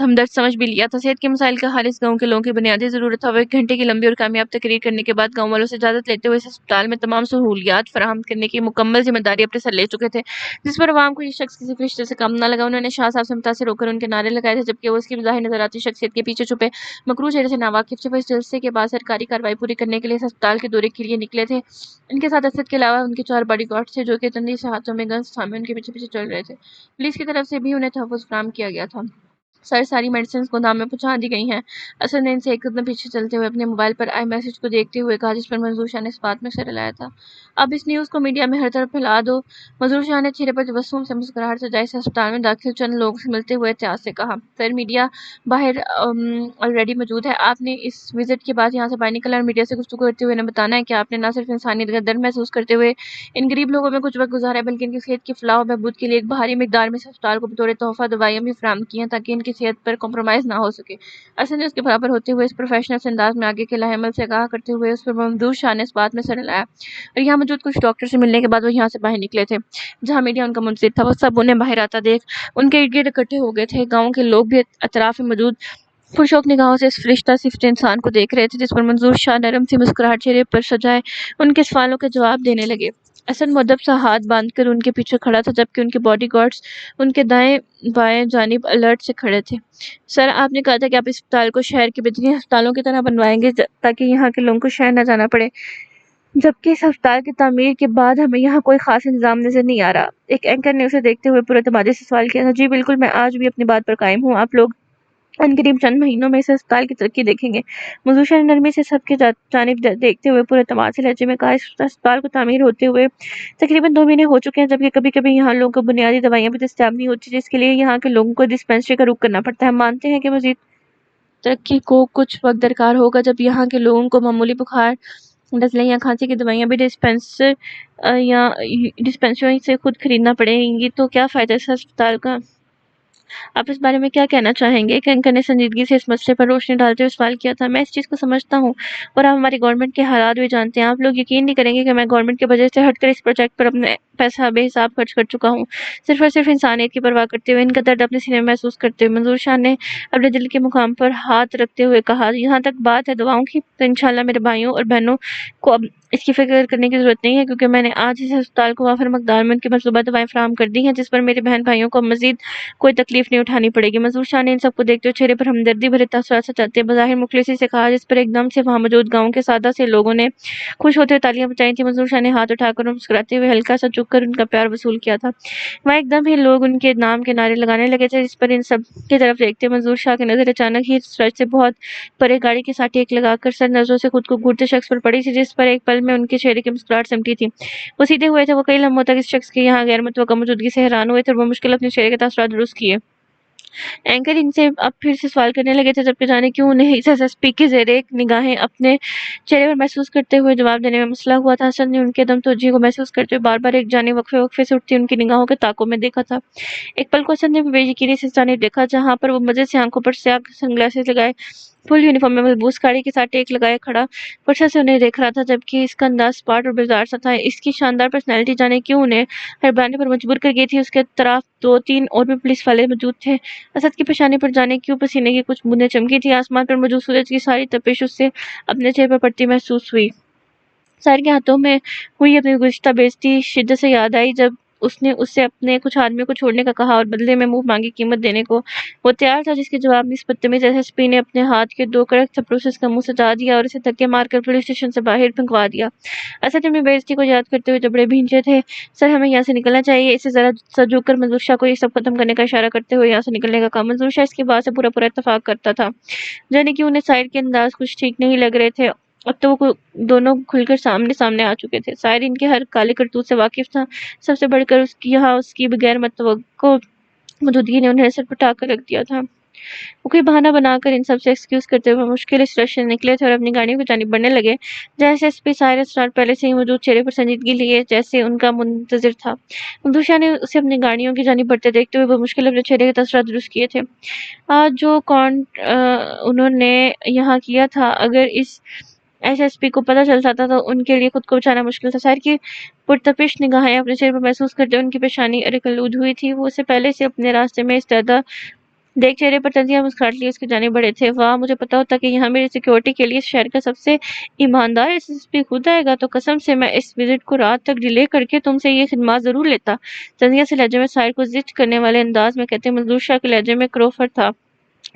ہمدرد سمجھ بھی لیا تھا۔ صحت کے مسائل کا حل اس گاؤں کے لوگوں کی بنیادی ضرورت تھا۔ وہ 1 گھنٹے کی لمبی اور کامیاب تقریر کرنے کے بعد گاؤں والوں سے اجازت لیتے ہوئے اس ہسپتال میں تمام سہولیات فراہم کرنے کی مکمل ذمہ داری اپنے سر لے چکے تھے، جس پر عوام کو یہ شخص کسی فرشتے سے کم نہ لگا۔ انہوں نے شاہ صاحب سے متاثر ہو کر ان کے نعرے لگائے تھے، جبکہ وہ اس کی بظاہر نظر آتی شخصیت کے پیچھے چھپے مکروہ چہرے سے ناواقف تھے۔ وہ اس جلسے کے بعد سرکاری کارروائی پوری کرنے کے لیے اس ہسپتال کے دورے کے لیے نکلے تھے۔ ان کے ساتھ اسد کے علاوہ ان کے 4 باڈی گارڈز تھے، جو کہ تندی سے ہاتھوں میں گنز تھامے ان کے پیچھے پیچھے چل رہے تھے۔ پولیس کی طرف سے بھی انہیں تحفظ فراہم کیا گیا تھا۔ سر، ساری میڈیسنز گودام میں پہنچا دی گئی ہیں۔ اسد نے ان سے ایک قدم پیچھے چلتے ہوئے اپنے موبائل پر آئی میسج کو دیکھتے ہوئے کہا، جس پر منظور شاہ نے اس بات میں سر ہلایا تھا۔ اب اس نیوز کو میڈیا میں ہر طرف پھیلا دو۔ منظور شاہ نے چہرے پر تبسم سے مسکراہٹ سجائی سے ہسپتال میں داخل چند لوگوں سے ملتے ہوئے احتیاط سے کہا۔ سر، میڈیا باہر آلریڈی موجود ہے۔ آپ نے اس وزٹ کے بعد یہاں سے باہر نکلنا اور میڈیا سے گفتگو کرتے ہوئے انہیں بتانا ہے کہ آپ نے نہ صرف انسانیت کا درد محسوس کرتے ہوئے ان غریب لوگوں میں کچھ وقت گزارا ہے، بلکہ ان کی صحت کی فلاح و بہبود کے لیے ایک بھاری مقدار میں اس ہسپتال کو بطور تحفہ دوائیاں بھی فراہم کی ہیں، تاکہ ان کی کی صحت پر کمپرومائز نہ ہو سکے۔ اسد نے اس کے برابر ہوتے ہوئے اس پروفیشنل سے انداز میں آگے کے لائحہ عمل سے آگاہ کرتے ہوئے اس پر ممدوح شاہ نے اس بات میں سر ہلایا اور یہاں موجود کچھ ڈاکٹر سے ملنے کے بعد وہ یہاں سے باہر نکلے تھے جہاں میڈیا ان کا منتظر تھا۔ وہ سب انہیں باہر آتا دیکھ ان کے ارد گرد اکٹھے ہو گئے تھے۔ گاؤں کے لوگ بھی اطراف میں موجود پرشوق نگاہوں سے اس فرشتہ صفت انسان کو دیکھ رہے تھے جس پر منظور شاہ نرم سی مسکراہٹ چہرے پر سجائے ان کے سوالوں کے جواب دینے لگے۔ اسد مؤدب سا ہاتھ باندھ کر ان کے پیچھے کھڑا تھا جبکہ ان کے باڈی گارڈز ان کے دائیں بائیں جانب الرٹ سے کھڑے تھے۔ سر، آپ نے کہا تھا کہ آپ اس اسپتال کو شہر کے بہترین ہسپتالوں کی طرح بنوائیں گے تاکہ یہاں کے لوگوں کو شہر نہ جانا پڑے، جبکہ اس ہسپتال کی تعمیر کے بعد ہمیں یہاں کوئی خاص انتظام نظر نہیں آ رہا۔ ایک اینکر نے اسے دیکھتے ہوئے پورے اعتمادی سے سوال کیا تھا۔ جی بالکل، میں آج بھی اپنی بات پر قائم ہوں۔ آپ لوگ ان قریب چند مہینوں میں اس ہسپتال کی ترقی دیکھیں گے۔ منظور شاہ نے نرمی سے سب کی جانب دیکھتے ہوئے پورے اعتماد سے لہجے میں کہا، اس ہسپتال کو تعمیر ہوتے ہوئے تقریباً 2 مہینے ہو چکے ہیں، جبکہ کبھی کبھی یہاں لوگوں کو بنیادی دوائیاں بھی دستیاب نہیں ہوتی جس کے لیے یہاں کے لوگوں کو ڈسپینسری کا رخ کرنا پڑتا ہے۔ ہم مانتے ہیں کہ مزید ترقی کو کچھ وقت درکار ہوگا جب یہاں کے لوگوں کو معمولی بخار، نزلے یا کھانسی کی دوائیاں بھی ڈسپینسری سے خود خریدنا پڑیں گی تو کیا فائدہ اس ہسپتال کا؟ آپ اس بارے میں کیا کہنا چاہیں گے؟ کینکر نے سنجیدگی سے اس مسئلے پر روشنی ڈالتے ہوئے سوال کیا تھا۔ میں اس چیز کو سمجھتا ہوں اور آپ ہماری گورنمنٹ کے حالات بھی جانتے ہیں۔ آپ لوگ یقین نہیں کریں گے کہ میں گورنمنٹ کے بجٹ سے ہٹ کر اس پروجیکٹ پر اپنے پیسہ بے حساب خرچ کر چکا ہوں، صرف اور صرف انسانیت کی پرواہ کرتے ہوئے، ان کا درد اپنے سینے میں محسوس کرتے ہوئے۔ منظور شاہ نے اپنے دل کے مقام پر ہاتھ رکھتے ہوئے کہا، یہاں تک بات ہے دعاؤں کی تو انشاءاللہ میرے بھائیوں اور بہنوں کو اب اس کی فکر کرنے کی ضرورت نہیں ہے، کیونکہ میں نے آج اس ہسپتال کو وافر مقدار میں ان کی مطلوبہ دوائیں فراہم کر دی ہیں جس پر میرے بہن بھائیوں کو مزید کوئی تکلیف نہیں اٹھانی پڑے گی۔ منظور شاہ نے ان سب کو دیکھتے ہوئے چہرے پر ہمدردی بھرے تاثرات سچاتے بظاہر مخلصی سے کہا، جس پر ایک دم سے وہاں موجود گاؤں کے سادہ سے لوگوں نے خوش ہوتے ہوئے تالیاں بجائی تھیں۔ منظور شاہ نے ہاتھ اٹھا کر اور مسکراتے ہوئے ہلکا سا جھک کر ان کا پیار وصول کیا تھا۔ وہاں ایک دم ہی لوگ ان کے نام کے نعرے لگانے لگے تھے، جس پر ان سب کی طرف دیکھتے منظور شاہ کی نظر اچانک ہی سڑک سے بہت پرے گاڑی کے ساتھ ٹیک لگا کر سر نظروں سے خود کو گھورتے شخص پر پڑی تھی جس پر ایک پل میں ان کے چہرے کی مسکراہٹ سمٹی تھی۔ وہ سیدھے ہوئے تھے، وہ کئی لمحوں تک اس شخص کی یہاں غیر متوقع موجودگی سے حیران ہوئے تھے اور وہ مشکل اپنے چہرے کے تاثرات درست کیے۔ اینکر ان سے اب پھر سے سوال کرنے لگے تھے، جبکہ جانے کیوں انہیں اس ایس ایس پی کی زیر ایک نگاہیں اپنے چہرے پر محسوس کرتے ہوئے جواب دینے میں مسئلہ ہوا تھا۔ اسد نے ان کے دم توجہ کو محسوس کرتے ہوئے بار بار ایک جانب وقفے وقفے سے اٹھتی ان کی نگاہوں کے تاکوں میں دیکھا تھا۔ ایک پل کو اسد نے بے یقینی سے اس جانب دیکھا جہاں پر وہ مزید سے آنکھوں پر سیاہ سن گلاسز لگائے فل یونیفارم میں مضبوط گاڑی کے ساتھ ٹیک لگائے کھڑا فرصت سے انہیں دیکھ رہا تھا، جبکہ اس کا انداز سپاٹ اور بیزار سا تھا۔ اس کی شاندار پرسنالٹی جانے کیوں انہیں ہربرانے پر مجبور کر گئی تھی۔ اس کے طرف 2-3 اور بھی پولیس والے موجود تھے۔ اسد کی پیشانی پر جانے کیوں پسینے کی کچھ بوندیں چمکی تھی۔ آسمان پر موجود سورج کی ساری تپش اس سے اپنے چہرے پر پڑتی محسوس ہوئی۔ ساحر کے ہاتھوں میں ہوئی اپنی گزشتہ بے عزتی شدت سے یاد آئی جب اس نے اس سے اپنے کچھ آدمیوں کو چھوڑنے کا کہا اور بدلے میں منہ مانگی قیمت دینے کو وہ تیار تھا، جس کے جواب میں اس بدتمیز ایس ایس پی نے اپنے ہاتھ کے 2 کڑک چپڑوں سے اس کا منہ سجا دیا اور اسے دھکے مار کر پولیس اسٹیشن سے باہر پھینکوا دیا۔ اسد اپنی بے عزتی کو یاد کرتے ہوئے جبڑے بھینچے تھے۔ سر، ہمیں یہاں سے نکلنا چاہیے۔ اسے ذرا سا جھک کر منظور شاہ کو یہ سب ختم کرنے کا اشارہ کرتے ہوئے یہاں سے نکلنے کا کہا۔ منظور شاہ اس کی بات سے پورا اتفاق کرتا تھا، جانے کہ انہیں ساحر کے انداز کچھ ٹھیک نہیں لگ رہے تھے۔ اب تو وہ دونوں کھل کر سامنے آ چکے تھے۔ ساحر ان کے ہر کالے کرتوت سے واقف تھا، سب سے بڑھ کر یہاں اس کی بغیر متوقع موجودگی نے انہیں سر پٹا کر رکھ دیا تھا۔ وہ کوئی بہانہ بنا کر ان سب سے ایکسکیوز کرتے ہوئے مشکل اس رش سے نکلے تھے اور اپنی گاڑیوں کی جانب بڑھنے لگے۔ جیسے ایس پی ساحر اسرار پہلے سے ہی موجود چہرے پر سنجیدگی لیے جیسے ان کا منتظر تھا۔ منظور شاہ نے اسے اپنی گاڑیوں کی جانب بڑھتے دیکھتے ہوئے بمشکل اپنے چہرے کے تاثرات درست کیے تھے۔ آج جو کانڈ انہوں نے یہاں کیا تھا، اگر اس ایس ایس پی کو پتہ چلتا تھا تو ان کے لیے خود کو بچانا مشکل تھا۔ ساحر کی پرتپش نگاہیں اپنے چہرے پر محسوس کرتے ان کی پیشانی ارکلود ہوئی تھی۔ وہ اسے پہلے سے اپنے راستے میں استعدا دیکھ چہرے پر تنزیہ مسکراہٹ لیے اس کی جانب بڑھے تھے۔ واہ، مجھے پتا ہوتا کہ یہاں میری سیکیورٹی کے لیے اس شہر کا سب سے ایماندار ایس ایس پی خود آئے گا تو قسم سے میں اس وزٹ کو رات تک ڈیلے کر کے تم سے یہ خدمات ضرور لیتا، تنزیہ سے لہجے میں ساحر کو زجر کرنے والے انداز میں کہتے منظور شاہ کے لہجے میں کروفر تھا،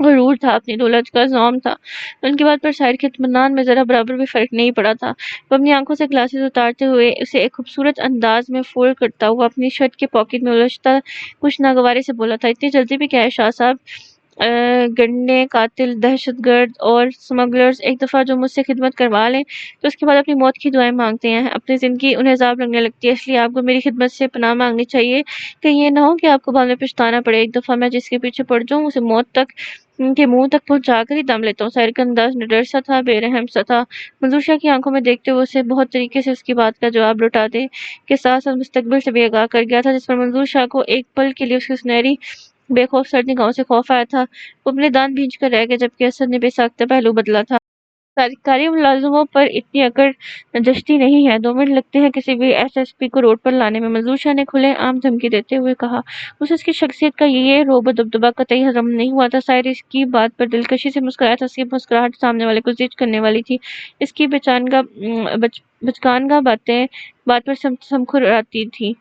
غرور تھا، اپنی دولت کا زوم تھا۔ ان کی بات پر ساحر کے اطمینان میں ذرا برابر بھی فرق نہیں پڑا تھا۔ وہ اپنی آنکھوں سے گلاسز اتارتے ہوئے اسے ایک خوبصورت انداز میں فولڈ کرتا ہوا اپنی شرٹ کے پاکٹ میں الجھتا کچھ ناگواری سے بولا تھا، اتنی جلدی بھی کیا ہے شاہ صاحب؟ گنڈے، قاتل، دہشت گرد اور سمگلرز ایک دفعہ جو مجھ سے خدمت کروا لیں تو اس کے بعد اپنی موت کی دعائیں مانگتے ہیں، اپنی زندگی انہیں عذاب لگنے لگتی ہے، اس لیے آپ کو میری خدمت سے پناہ مانگنی چاہیے، کہیں یہ نہ ہو کہ آپ کو بعد میں پچھتانا پڑے۔ ایک دفعہ میں جس کے پیچھے پڑ جاؤں اسے موت تک کے منہ تک پہنچا کر ہی دم لیتا ہوں۔ ساحر کا انداز نڈر سا تھا، بے رحم سا تھا۔ منظور شاہ کی آنکھوں میں دیکھتے ہوئے اسے بہت طریقے سے اس کی بات کا جواب لوٹاتے کے ساتھ ساتھ مستقبل سے بھی آگاہ کر گیا تھا، جس پر منظور شاہ کو ایک پل کے لیے اس کی سنہری بے خوف سر نگاہوں سے خوف آیا تھا، وہ اپنے دانت بھینچ کر رہ گئے جبکہ اسد نے بے ساختہ پہلو بدلا تھا۔ سرکاری ملازموں پر اتنی اکڑ دشتی نہیں ہے، 2 منٹ لگتے ہیں کسی بھی ایس ایس پی کو روڈ پر لانے میں، منظور شاہ نے کھلے عام دھمکی دیتے ہوئے کہا۔ اسے اس کی شخصیت کا یہ رعب و دبدبہ قطعی ہضم نہیں ہوا تھا۔ ساحر اس کی بات پر دلکشی سے مسکرایا تھا، اس کی مسکراہٹ سامنے والے کو زجر کرنے والی تھی، اس کی بچکانگاہ بات پر سمکھر آتی تھی۔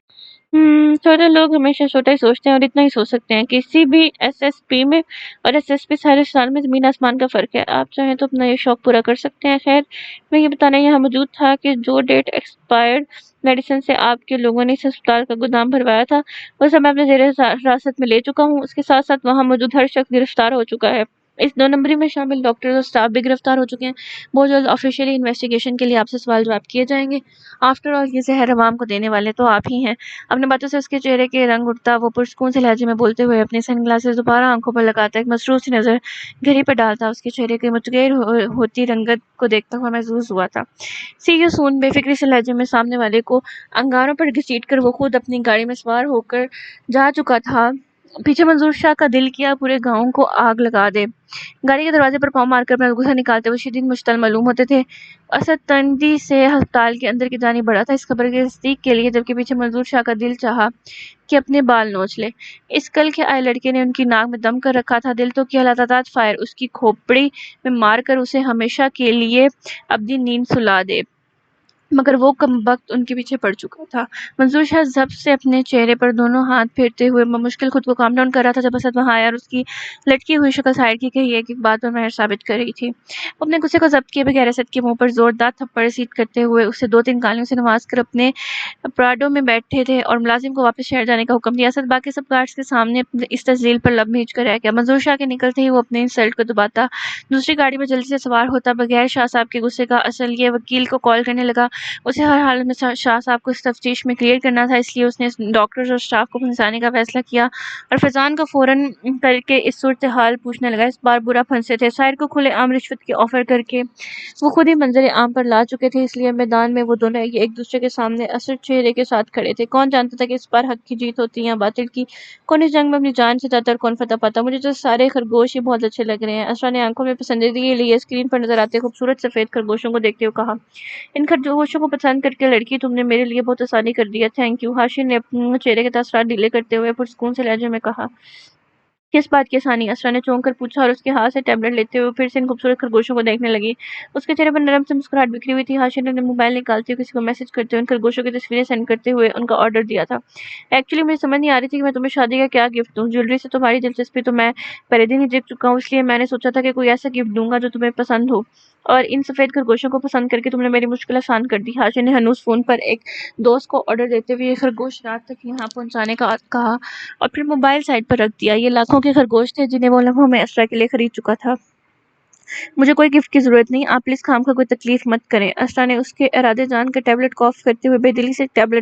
چھوٹے لوگ ہمیشہ چھوٹا ہی سوچتے ہیں اور اتنا ہی سوچ سکتے ہیں۔ کسی بھی ایس ایس پی میں اور ایس ایس پی سارے سال میں زمین آسمان کا فرق ہے۔ آپ چاہیں تو اپنا یہ شوق پورا کر سکتے ہیں۔ خیر، میں یہ بتانا یہاں موجود تھا کہ جو ڈیٹ ایکسپائرڈ میڈیسن سے آپ کے لوگوں نے اس ہسپتال کا گودام بھروایا تھا، اسے میں اپنے زیر حراست میں لے چکا ہوں۔ اس کے ساتھ ساتھ وہاں موجود ہر شخص گرفتار ہو چکا ہے۔ اس 2 نمبری میں شامل ڈاکٹرز اور سٹاف بھی گرفتار ہو چکے ہیں۔ بہت جلد آفیشیلی انویسٹیگیشن کے لیے آپ سے سوال جواب کیے جائیں گے۔ آفٹر آل یہ زہر عوام کو دینے والے تو آپ ہی ہیں۔ اپنے باتوں سے اس کے چہرے کے رنگ اٹھتا، وہ پرسکون سے لہجے میں بولتے ہوئے اپنے سن گلاسز دوبارہ آنکھوں پر لگاتا ایک مسرور سی نظر گھڑی پر ڈالتا۔ اس کے چہرے کی متغیر ہوتی رنگت کو دیکھتا ہوا محسوس ہوا تھا۔ سی یو سون بے فکری سے لہجے میں سامنے والے کو انگاروں پر گھسیٹ کر وہ خود اپنی گاڑی میں سوار ہو کر جا چکا تھا۔ پیچھے منظور شاہ کا دل کیا پورے گاؤں کو آگ لگا دے۔ گاڑی کے دروازے پر پاؤں مار کر اپنا غصہ نکالتے ہوئے شدید مشتعل معلوم ہوتے تھے۔ اسد تندی سے ہسپتال کے اندر کی جانب بڑھا تھا اس خبر کی تصدیق کے لیے، جبکہ پیچھے منظور شاہ کا دل چاہا کہ اپنے بال نوچ لے۔ اس کل کے آئے لڑکے نے ان کی ناک میں دم کر رکھا تھا۔ دل تو کیا لاتعداد فائر اس کی کھوپڑی میں مار کر اسے ہمیشہ کے لیے ابدی نیند سلا دے، مگر وہ کمبخت ان کے پیچھے پڑ چکا تھا۔ منظور شاہ ضبط سے اپنے چہرے پر دونوں ہاتھ پھیرتے ہوئے بمشکل خود کو کام ڈاؤن کر رہا تھا جب اسد وہاں آیا اور اس کی لٹکی ہوئی شکل ساحر کی کہی ایک بات پر مہر ثابت کر رہی تھی۔ وہ اپنے غصے کو ضبط کیے بغیر اسد کے منہ پر زوردار تھپڑ رسید کرتے ہوئے اسے 2-3 گالیوں سے نواز کر اپنے پراڈو میں بیٹھے تھے اور ملازم کو واپس شہر جانے کا حکم دیا۔ اسد باقی سب گارڈز کے سامنے اس تذلیل پر لب بھیج کر رہ گیا۔ منظور شاہ کے نکلتے ہی وہ اپنے انسلٹ کو دباتا دوسری گاڑی میں جلدی سے سوار ہوتا، بغیر شاہ صاحب کے غصے کا اصل یہ وکیل کو کال کرنے لگا۔ اسے ہر حالت میں شاہ صاحب کو اس تفتیش میں کلیئر کرنا تھا، اس لیے اس نے ڈاکٹرز اور سٹاف کو پھنسانے کا فیصلہ کیا اور فیضان کو فوراً کر کے اس صورتحال پوچھنے لگا۔ اس بار برا پھنسے تھے۔ ساحر کو کھلے عام رشوت کے آفر کر کے وہ خود ہی منظر عام پر لا چکے تھے، اس لیے میدان میں وہ دونوں ایک دوسرے کے سامنے اسد چہرے کے ساتھ کھڑے تھے۔ کون جانتا تھا کہ اس بار حق کی جیت ہوتی یا باطل کی؟ کون اس جنگ میں اپنی جان سے زیادہ کون فتح پاتا؟ مجھے تو سارے خرگوش ہی بہت اچھے لگ رہے ہیں، اسرا نے آنکھوں میں پسندیدگی کے لیے اسکرین پر نظر آتے خوبصورت سفید خرگوشوں کو دیکھتے ہوئے کہا۔ ان خرگوشوں کو پسند کر کے لڑکی تم نے میرے لیے بہت آسانی کر دی ہے، تھینک یو، ہاشم نے اپنے چہرے کے تاثرات ڈھیلے کرتے ہوئے پرسکون سے لہجے میں کہا۔ کس بات کی آسانی؟ اسرا نے چونک کر پوچھا اور اس کے ہاتھ سے ٹیبلٹ لیتے ہوئے پھر سے ان خوبصورت خرگوشوں کو دیکھنے لگی۔ اس کے چہرے پر نرم سے مسکراہٹ بکھری ہوئی تھی۔ ہاشم نے اپنے موبائل نکالتے ہوئے کسی کو میسج کرتے ہوئے ان خرگوشوں کی تصویریں سینڈ کرتے ہوئے ان کا آرڈر دیا تھا۔ ایکچولی مجھے سمجھ نہیں آ رہی تھی کہ میں تمہیں شادی کا کیا گفٹ دوں۔ جیولری سے تمہاری دلچسپی تو میں پہلے دن ہی دیکھ چکا ہوں، اس لیے میں نے سوچا تھا کہ کوئی ایسا گفٹ دوں گا جو تمہیں پسند ہو، اور ان سفید خرگوشوں کو پسند کر کے تم نے میری مشکل آسان کر دی۔ ہاشم نے ہنوز فون پر ایک دوست کو آرڈر دیتے ہوئے یہ خرگوش رات تک یہاں پہنچانے کا کہا اور پھر موبائل سائڈ پر رکھ دیا۔ یہ لاکھوں کے خرگوش تھے جنہیں وہ لمحوں میں اسرا کے لیے خرید چکا تھا۔ مجھے کوئی گفٹ کی ضرورت نہیں، آپ پلیز خام خواہ کوئی تکلیف مت کریں، اسرا نے اس کے ارادے جان کر ٹیبلٹ کو آف کرتے ہوئے بے دلی سے ٹیبل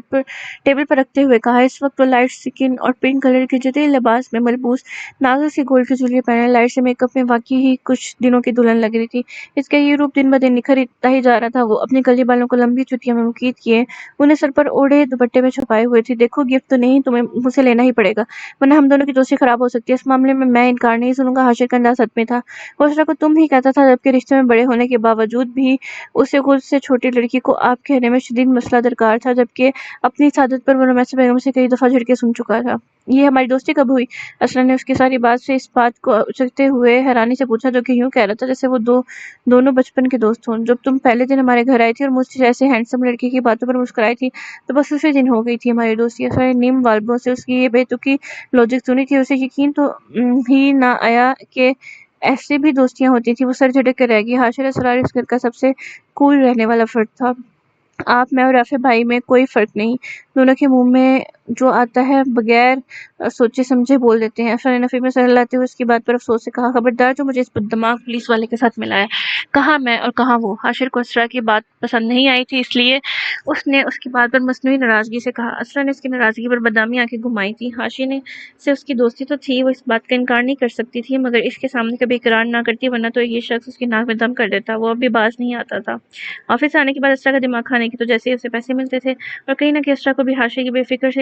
پر رکھتے ہوئے کہا۔ اس وقت وہ لائٹ سکن اور پنک کلر کے جدید لباس میں ملبوس نازک سی گولڈ کی چوڑیاں پہنے لائٹ سے میک اپ میں واقعی ہی کچھ دنوں کی دلہن لگ رہی تھی۔ اس کا یہ روپ دن بدن نکھرتا ہی جا رہا تھا۔ وہ اپنے کلے بالوں کو لمبی چٹیاں میں مکیت کیے انہیں سر پر اوڑھے دوپٹے میں چھپائے ہوئے تھی۔ دیکھو گفٹ تو نہیں، تمہیں مجھ سے لینا ہی پڑے گا ورنہ ہم دونوں کی دوستی خراب ہو سکتی ہے، اس معاملے میں میں انکار نہیں سنوں گا۔ ہاشم کا انداز صدمے تھا، وہ اسرا کو تم ہی کہتا تھا جبکہ رشتے میں بڑے ہونے کے باوجود بھی اسے خود سے چھوٹی لڑکی کو آپ کہنے میں شدید مسئلہ درکار تھا، جبکہ اپنی سعادت پر وہ رومانس بیگم سے کئی دفعہ جھڑکیں سن چکا تھا۔ یہ ہماری دوستی کب ہوئی؟ اسرا نے اس کی ساری بات سے اس بات کو اچکتے ہوئے حیرانی سے پوچھا جو کہ یوں کہہ رہا تھا جیسے وہ دونوں بچپن کے دوست ہوں۔ جب تم پہلے دن ہمارے گھر آئی تھی اور مجھ جیسے ہینڈسم لڑکے کی باتوں پر مسکرائی تھی تو بس اسی دن ہو گئی تھی ہماری دوستی۔ اسرا نے نیم والبوں سے اس کی یہ بے تکی لاجک سنی تھی، اسے یقین تو ہی نہ آیا کہ ایسے بھی دوستیاں ہوتی تھیں۔ وہ سر جھٹک کر رہ گئی۔ ہاشم اسرار اس گھر کا سب سے کول رہنے والا فرد تھا۔ آپ میں اور رافع بھائی میں کوئی فرق نہیں، دونوں کے منہ میں جو آتا ہے بغیر سوچے سمجھے بول دیتے ہیں۔ اسرا نے نفی میں سر ہلاتے ہوئے اس کی بات پر افسوس سے کہا۔ خبردار جو مجھے اس بددماغ پولیس والے کے ساتھ ملا ہے، کہاں میں اور کہاں وہ۔ ہاشم کو اسرا کی بات پسند نہیں آئی تھی، اس لیے اس نے اس کی بات پر مصنوعی ناراضگی سے کہا۔ اسرا نے اس کی ناراضگی پر بدامی آنکھیں گھمائی تھیں۔ ہاشم سے اس کی دوستی تو تھی، وہ اس بات کا انکار نہیں کر سکتی تھی، مگر اس کے سامنے کبھی اقرار نہ کرتی ورنہ تو یہ شخص اس کی ناک میں دم کر دیتا۔ وہ اب بھی باز نہیں آتا تھا۔ آفس سے آنے کے بعد اسرا کا دماغ کھانے کی تو جیسے ہی اسے پیسے ملتے تھے اور کہیں نہ کہ اسرا کو بھی ہاشم کی بے فکر سے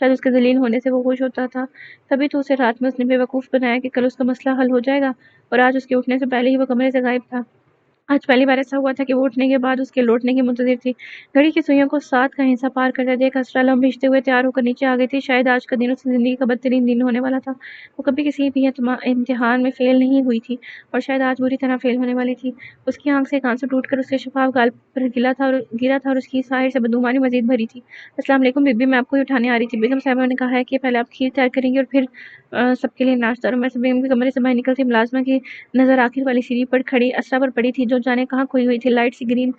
شاید اس کے ذلیل ہونے سے وہ خوش ہوتا تھا، تبھی تو اسے رات میں اس نے بیوقوف بنایا کہ کل اس کا مسئلہ حل ہو جائے گا، اور آج اس کے اٹھنے سے پہلے ہی وہ کمرے سے غائب تھا۔ آج پہلی بار ایسا ہوا تھا کہ وہ اٹھنے کے بعد اس کے لوٹنے کی منتظر تھی۔ گھڑی کی سوئیوں کو 7 کا حصہ پار کرتے دیکھ اسرا لم بھیجتے ہوئے تیار ہو کر نیچے آ گئی تھی۔ شاید آج کا دن اس کی زندگی کا بدترین دن ہونے والا تھا۔ وہ کبھی کسی بھی امتحان میں فیل نہیں ہوئی تھی، اور شاید آج بری طرح فیل ہونے والی تھی۔ اس کی آنکھ سے ایک آنسو ٹوٹ کر اس کے شفاف گال پر گرا تھا اور اس کی ظاہر سے بدگمانی مزید بھری تھی۔ السلام علیکم بی بی، میں آپ کو ہی اٹھانے آ رہی تھی۔ بیگم صاحبہ نے کہا ہے کہ پہلے آپ کھیر تیار کریں گی اور پھر سب کے لیے ناشتہ۔ اور میں سے بیگم کے کمرے سے باہر نکلتی ملازمہ کی نظر آخر والی سیڑھی پر کھڑی اسرا پر پڑی تھی، جو جانے کہاں کھوئی ہوئی تھی۔ لائٹ سی گرین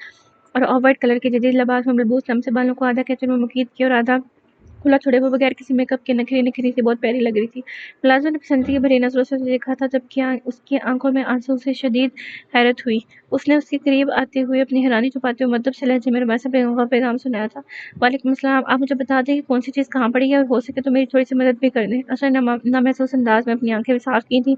اور آف وائٹ کلر کے جدید لباس میں ملبوس لمسے بالوں کو آدھا کیچن میں مکید کیا اور آدھا کھلا چھوڑے ہوئے بغیر کسی میک اپ کے نکھری سے بہت پیاری لگ رہی تھی۔ ملازمہ نے پسندیدگی بھری نظروں سے اسے دیکھا تھا، جبکہ اس کی آنکھوں میں آنسو سے شدید حیرت ہوئی۔ اس نے اس کے قریب آتے ہوئے اپنی حیرانی چھپاتے ہوئے مدب سے لہجے میں رمیسا بیگم کا پیغام سنایا تھا۔ وعلیکم السلام، آپ مجھے بتا دیں کہ کون سی چیز کہاں پڑی ہے، اور ہو سکے تو میری تھوڑی سی مدد بھی کر دیں۔ اسرا نے نامحسوس انداز میں اپنی آنکھیں صاف کی تھیں،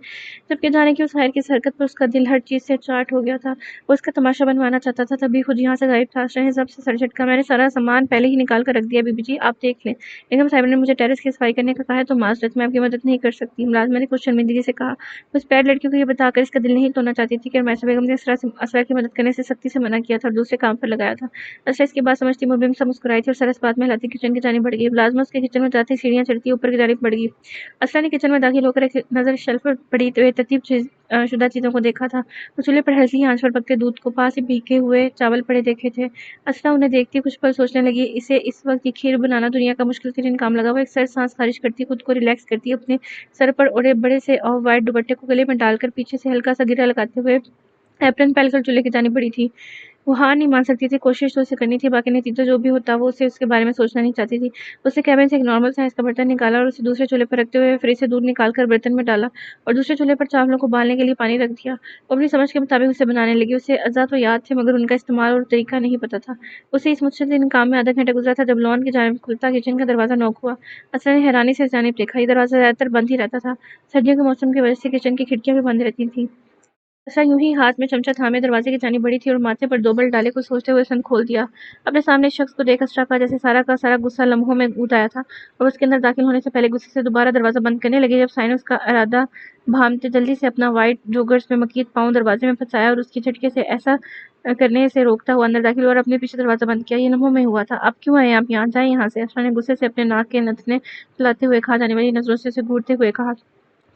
جبکہ جانے کہ اس خیر کی اس حرکت پر اس کا دل ہر چیز سے چاٹ ہو گیا تھا۔ وہ اس کا تماشا بنوانا چاہتا تھا، تبھی خود یہاں سے غائب تھا۔ اسرا نے ضبط سے سر جھٹکا۔ میں نے سارا سامان پہلے ہی نکال کر رکھ دیا بی بی جی، آپ دیکھ لیں۔ بیگم صاحبہ نے مجھے ٹیرس کی صفائی کرنے کا کہا ہے تو معذرت، میں آپ کی مدد نہیں کر سکتی۔ ملازمہ نے کچھ شرمندگی سے کہا۔ وہ اس پیار لڑکیوں کو یہ بتا کر اس کا دل نہیں توڑنا چاہتی تھی کہ رمیسا بیگم نے اسرا کی مدد کرنے سے سختی سے منع کیا تھا اور دوسرے کام پر لگایا تھا۔ اسرا اس کی بات سمجھتی مبہم سا مسکرائی تھی اور سر اس بات میں ہلاتی کچن کی جانب بڑھ گئی۔ ملازمہ اس کے کچن میں جاتی سیڑھیاں چڑھتی اوپر کی جانب بڑھ گئی۔ اسرا نے کچن میں داخل ہو کر ایک نظر شیلف پر پڑی ترتیب شدہ چیزوں کو دیکھا تھا۔ وہ چولہے پر ہلکی آنچ پر پکتے دودھ کو، پاس ہی بھیگے ہوئے چاول پڑے دیکھے تھے۔ اسرا انہیں دیکھتی کچھ پل سوچنے لگی۔ اسے اس وقت یہ کھیر بنانا دنیا کا مشکل ترین کام لگا۔ وہ ایک سر سانس خارج کرتی، خود کو ریلیکس کرتی، اپنے سر پر اوڑھے بڑے سے آف وائٹ دوپٹے کو گلے میں ڈال کر پیچھے سے ہلکا سا گرہ لگاتے ہوئے ایپرن پہن کر چولہے کی جانب بڑھی تھی۔ وہ ہار نہیں مان سکتی تھی، کوشش تو اسے کرنی تھی، باقی نتیجہ جو بھی ہوتا وہ اسے اس کے بارے میں سوچنا نہیں چاہتی تھی۔ اسے کیبن سے ایک نارمل سائز کا برتن نکالا اور اسے دوسرے چولہے پر رکھتے ہوئے فریج سے دودھ نکال کر برتن میں ڈالا اور دوسرے چولہے پر چاولوں کو ابالنے کے لیے پانی رکھ دیا۔ وہ اپنی سمجھ کے مطابق اسے بنانے لگی۔ اسے اجزاء تو یاد تھے، مگر ان کا استعمال اور طریقہ نہیں پتہ تھا۔ اسے اس مشکل کام میں آدھا گھنٹہ گزرا تھا جب لان کی جانب کھلتا کچن کا دروازہ نوک ہوا۔ اسرا نے حیرانی سے اس جانب دیکھا۔ یہ دروازہ زیادہ تر بند ہی رہتا تھا، سردیوں کے موسم کی وجہ سے کچن کی کھڑکیاں بھی بند رہتی تھیں۔ اسرا یوں ہی ہاتھ میں چمچہ تھامے دروازے کی جانب بڑھی تھی اور ماتھے پر 2 بل ڈالے کچھ سوچتے ہوئے سن کھول دیا۔ اپنے سامنے اس شخص کو دیکھ اسرا کا جیسے سارا کا سارا غصہ لمحوں میں اود آیا تھا، اور اس کے اندر داخل ہونے سے پہلے غصے سے دوبارہ دروازہ بند کرنے لگی جب سائن نے اس کا ارادہ بھانپتے جلدی سے اپنا وائٹ جوگرز میں مکید پاؤں دروازے میں پھنسایا اور اس کی جھٹکے سے ایسا کرنے سے روکتا ہوا اندر داخل ہوا اور اپنے پیچھے دروازہ بند کیا۔ یہ لمحوں میں ہوا تھا۔ آپ کیوں آئے؟ آپ یہاں جائیں یہاں سے، اسرا نے غصے سے اپنے ناک کے نتنے چلاتے ہوئے کہا، جانے والی نظروں سے اسے گھورتے ہوئے کہا۔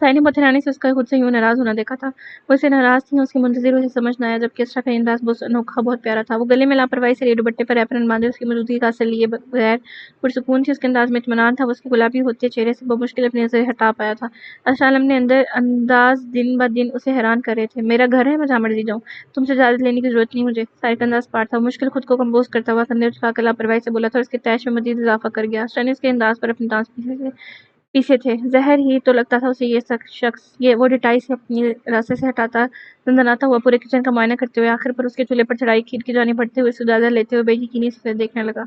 سائن نے بہت حیرانی سے اس کا خود سے یوں ناراض ہونا دیکھا تھا۔ وہ اسے ناراض تھی، اس کی منتظر اسے سمجھ نہ آیا، جبکہ اسرا کا یہ انداز بہت انوکھا، بہت پیارا تھا۔ وہ گلے میں لاپرواہی سے دوپٹے پر ایپرن باندھے اس کی موجودگی کا اثر لیے بغیر پرسکون تھی۔ اس کے انداز میں اطمینان تھا۔ وہ اس کے گلابی ہوتے چہرے سے بمشکل اپنی نظریں ہٹا پایا تھا۔ اسرا عالم نے انداز دن بہ دن اسے حیران کر رہے تھے۔ میرا گھر ہے، میں جہاں مرضی جاؤں، تم سے اجازت لینے کی ضرورت نہیں مجھے۔ سائن کا انداز پار تھا۔ وہ مشکل خود کو کمپوز کرتا ہوا کندھے اٹھا کر لاپرواہی سے بولا تھا اور اس کے طیش میں مزید اضافہ کر گیا۔ اسرا نے اس کے انداز پر اپنے دانت پیسے تھے۔ زہر ہی تو لگتا تھا اسے یہ شخص۔ وہ ڈٹائی سے اپنی راستے سے ہٹاتا دندناتا ہوا پورے کچن کا معائنہ کرتے ہوئے آخر پر اس کے چولہے پر چڑھائی کھیر کی جانب بڑھتے ہوئے اجازت لیتے ہوئے بے یقینی سے دیکھنے لگا۔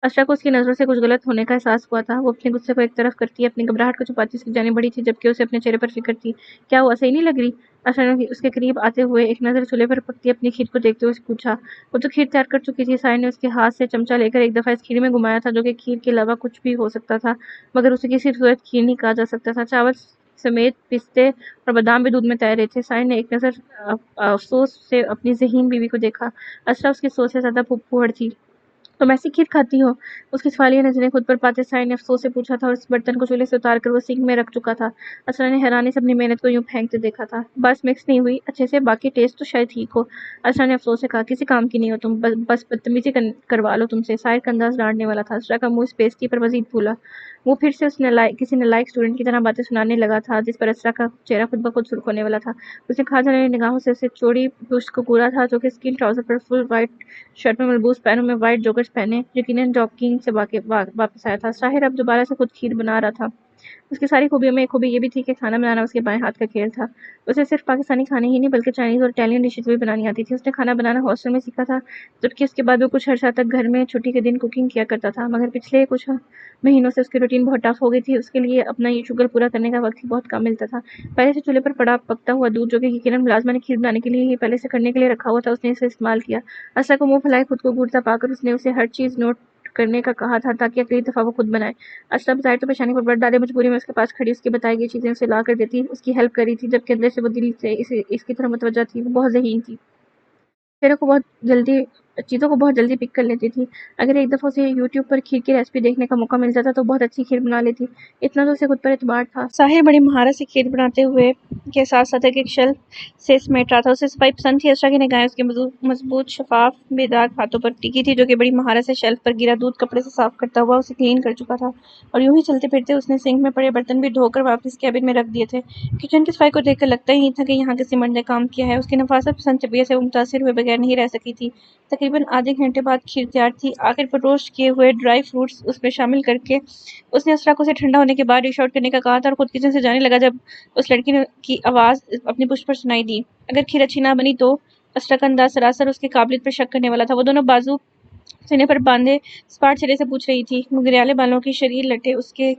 اسرا کو اس کی نظروں سے کچھ غلط ہونے کا احساس ہوا تھا۔ وہ اپنے غصے کو ایک طرف کرتی، اپنی گھبراہٹ کو چھپاتی اس کی جانب بڑھی تھی، جبکہ اسے اپنے چہرے پر فکر تھی۔ کیا ہوا، صحیح نہیں لگ رہی؟ اسرا نے اس کے قریب آتے ہوئے ایک نظر چولہے پر پکتی اپنی کھیر کو دیکھتے ہوئے پوچھا۔ وہ تو کھیر تیار کر چکی تھی۔ سائن نے اس کے ہاتھ سے چمچہ لے کر ایک دفعہ اس کھیر میں گھمایا تھا، جو کہ کھیر کے علاوہ کچھ بھی ہو سکتا تھا، مگر اسے کسی صورت کھیر نہیں کہا جا سکتا تھا۔ چاول سمیت پستے اور بادام بھی دودھ میں تیر رہے تھے۔ سائن نے ایک نظر افسوس سے اپنی ذہین بیوی کو دیکھا۔ اسرا اس کی سوچ سے زیادہ پھوڑ تھی۔ تم ایسی کھیر کھاتی ہو؟ اس کی سوالیہ نظریں خود پر پاتے سائن نے افسوس سے پوچھا تھا، اور اس برتن کو چولہے سے اتار کر وہ سنک میں رکھ چکا تھا۔ اسرا نے حیرانی سے اپنی محنت کو یوں پھینکتے دیکھا تھا۔ بس مکس نہیں ہوئی اچھے سے، باقی ٹیسٹ تو شاید ٹھیک ہو۔ اسرا نے افسوس سے کہا، کسی کام کی نہیں ہو تم، بس بدتمیزی کروا لو تم سے۔ سائن کا انداز ڈانٹنے والا تھا۔ اسرا کا منہ اس بےعزتی پر مزید پھولا۔ وہ پھر سے کسی نالائق اسٹوڈنٹ کی طرح باتیں سنانے لگا تھا، جس پر اسرا کا چہرہ خود بخود سرخ ہونے والا تھا۔ اس نے کھا جانے والی نگاہوں سے اسے چوڑی پشت کو گھورا تھا، جو کہ اسکن ٹراؤزر پر فل وائٹ شرٹ میں ملبوس، پیروں میں وائٹ جوگرز پہنے یقیناً جاگنگ سے واپس آیا تھا۔ ظاہر اب دوبارہ سے خود کھیر بنا رہا تھا۔ اس کی ساری خوبیوں میں ایک خوبی یہ بھی تھی کہ کھانا بنانا اس کے بائیں ہاتھ کا کھیل تھا۔ اسے صرف پاکستانی کھانے ہی نہیں بلکہ چائنیز اور اٹیلین ڈشز بھی بنانی آتی تھی۔ اس نے کھانا بنانا ہاسٹل میں سیکھا تھا، جبکہ اس کے بعد وہ کچھ عرصہ تک گھر میں چھٹی کے دن کوکنگ کیا کرتا تھا، مگر پچھلے کچھ مہینوں سے اس کی روٹین بہت ٹف ہو گئی تھی۔ اس کے لیے اپنا یہ شغل پورا کرنے کا وقت ہی بہت کم ملتا تھا۔ پہلے سے چولہے پر پڑا پکتا ہوا دودھ، جو کہ یقیناً ملازمہ نے کھیر بنانے کے لیے ہی پہلے سے کرنے کے لیے رکھا ہوا تھا، اس نے اسے استعمال کیا۔ اسرا کو منہ پھلائے خود کو گھورتا پا کر اس نے اسے ہر چیز نوٹ کرنے کا کہا تھا تاکہ اگلی دفعہ وہ خود بنائے۔ اسرا بظاہر تو پریشانی پر بڑھ ڈالے، مجبوری میں اس کے پاس کھڑی اس کی بتائی گئی چیزیں اسے لا کر دیتی، اس کی ہیلپ کری تھی، جبکہ اندر سے وہ دل سے اس کی طرف متوجہ تھی۔ وہ بہت ذہین تھی، چیزوں کو بہت جلدی پک کر لیتی تھی۔ اگر ایک دفعہ اسے یوٹیوب پر کھیر کی ریسپی دیکھنے کا موقع مل جاتا تو بہت اچھی کھیر بنا لیتی۔ اتنا تو اسے خود پر اعتبار تھا۔ ساحر بڑی مہارت سے کھیر بناتے ہوئے کے ساتھ ساتھ ایک شیلف سے سمیٹ رہا تھا۔ اسے صفائی پسند تھی۔ اسرا کی نگاہیں اس کے مضبوط شفاف بے داغ ہاتھوں پر ٹکی تھی جو کہ بڑی مہارت سے شیلف پر گرا دودھ کپڑے سے صاف کرتا ہوا اسے کلین کر چکا تھا، اور یوں ہی چلتے پھرتے اس نے سنک میں پڑے برتن بھی دھو کر واپس کیبن میں رکھ دیے تھے۔ کچن کی صفائی کو دیکھ کر لگتا ہی تھا کہ یہاں کسی مرد نے کام کیا ہے۔ اس کی نفاست پسند طبیعت سے وہ متاثر ہوئے بغیر نہیں رہ سکی تھی۔ تقریباً آدھے گھنٹے بعد کھیر تیار تھی۔ آخر پر روسٹ کیے ہوئے ڈرائی فروٹس اس میں شامل کر کے اس نے اسرا کو اسے ٹھنڈا ہونے کے بعد ڈش آؤٹ کرنے کا کہا تھا، اور خود کچن سے جانے لگا جب اس لڑکی کی آواز اپنی پشت پر سنائی دی۔ اگر کھیر اچھی نہ بنی تو؟ اسرا کا انداز سراسر اس کی قابلیت پر شک کرنے والا تھا۔ وہ دونوں بازو سینے پر باندھے سپاٹ چہرے سے پوچھ رہی تھی۔ گھریالے بالوں کی شریر لٹیں اس کے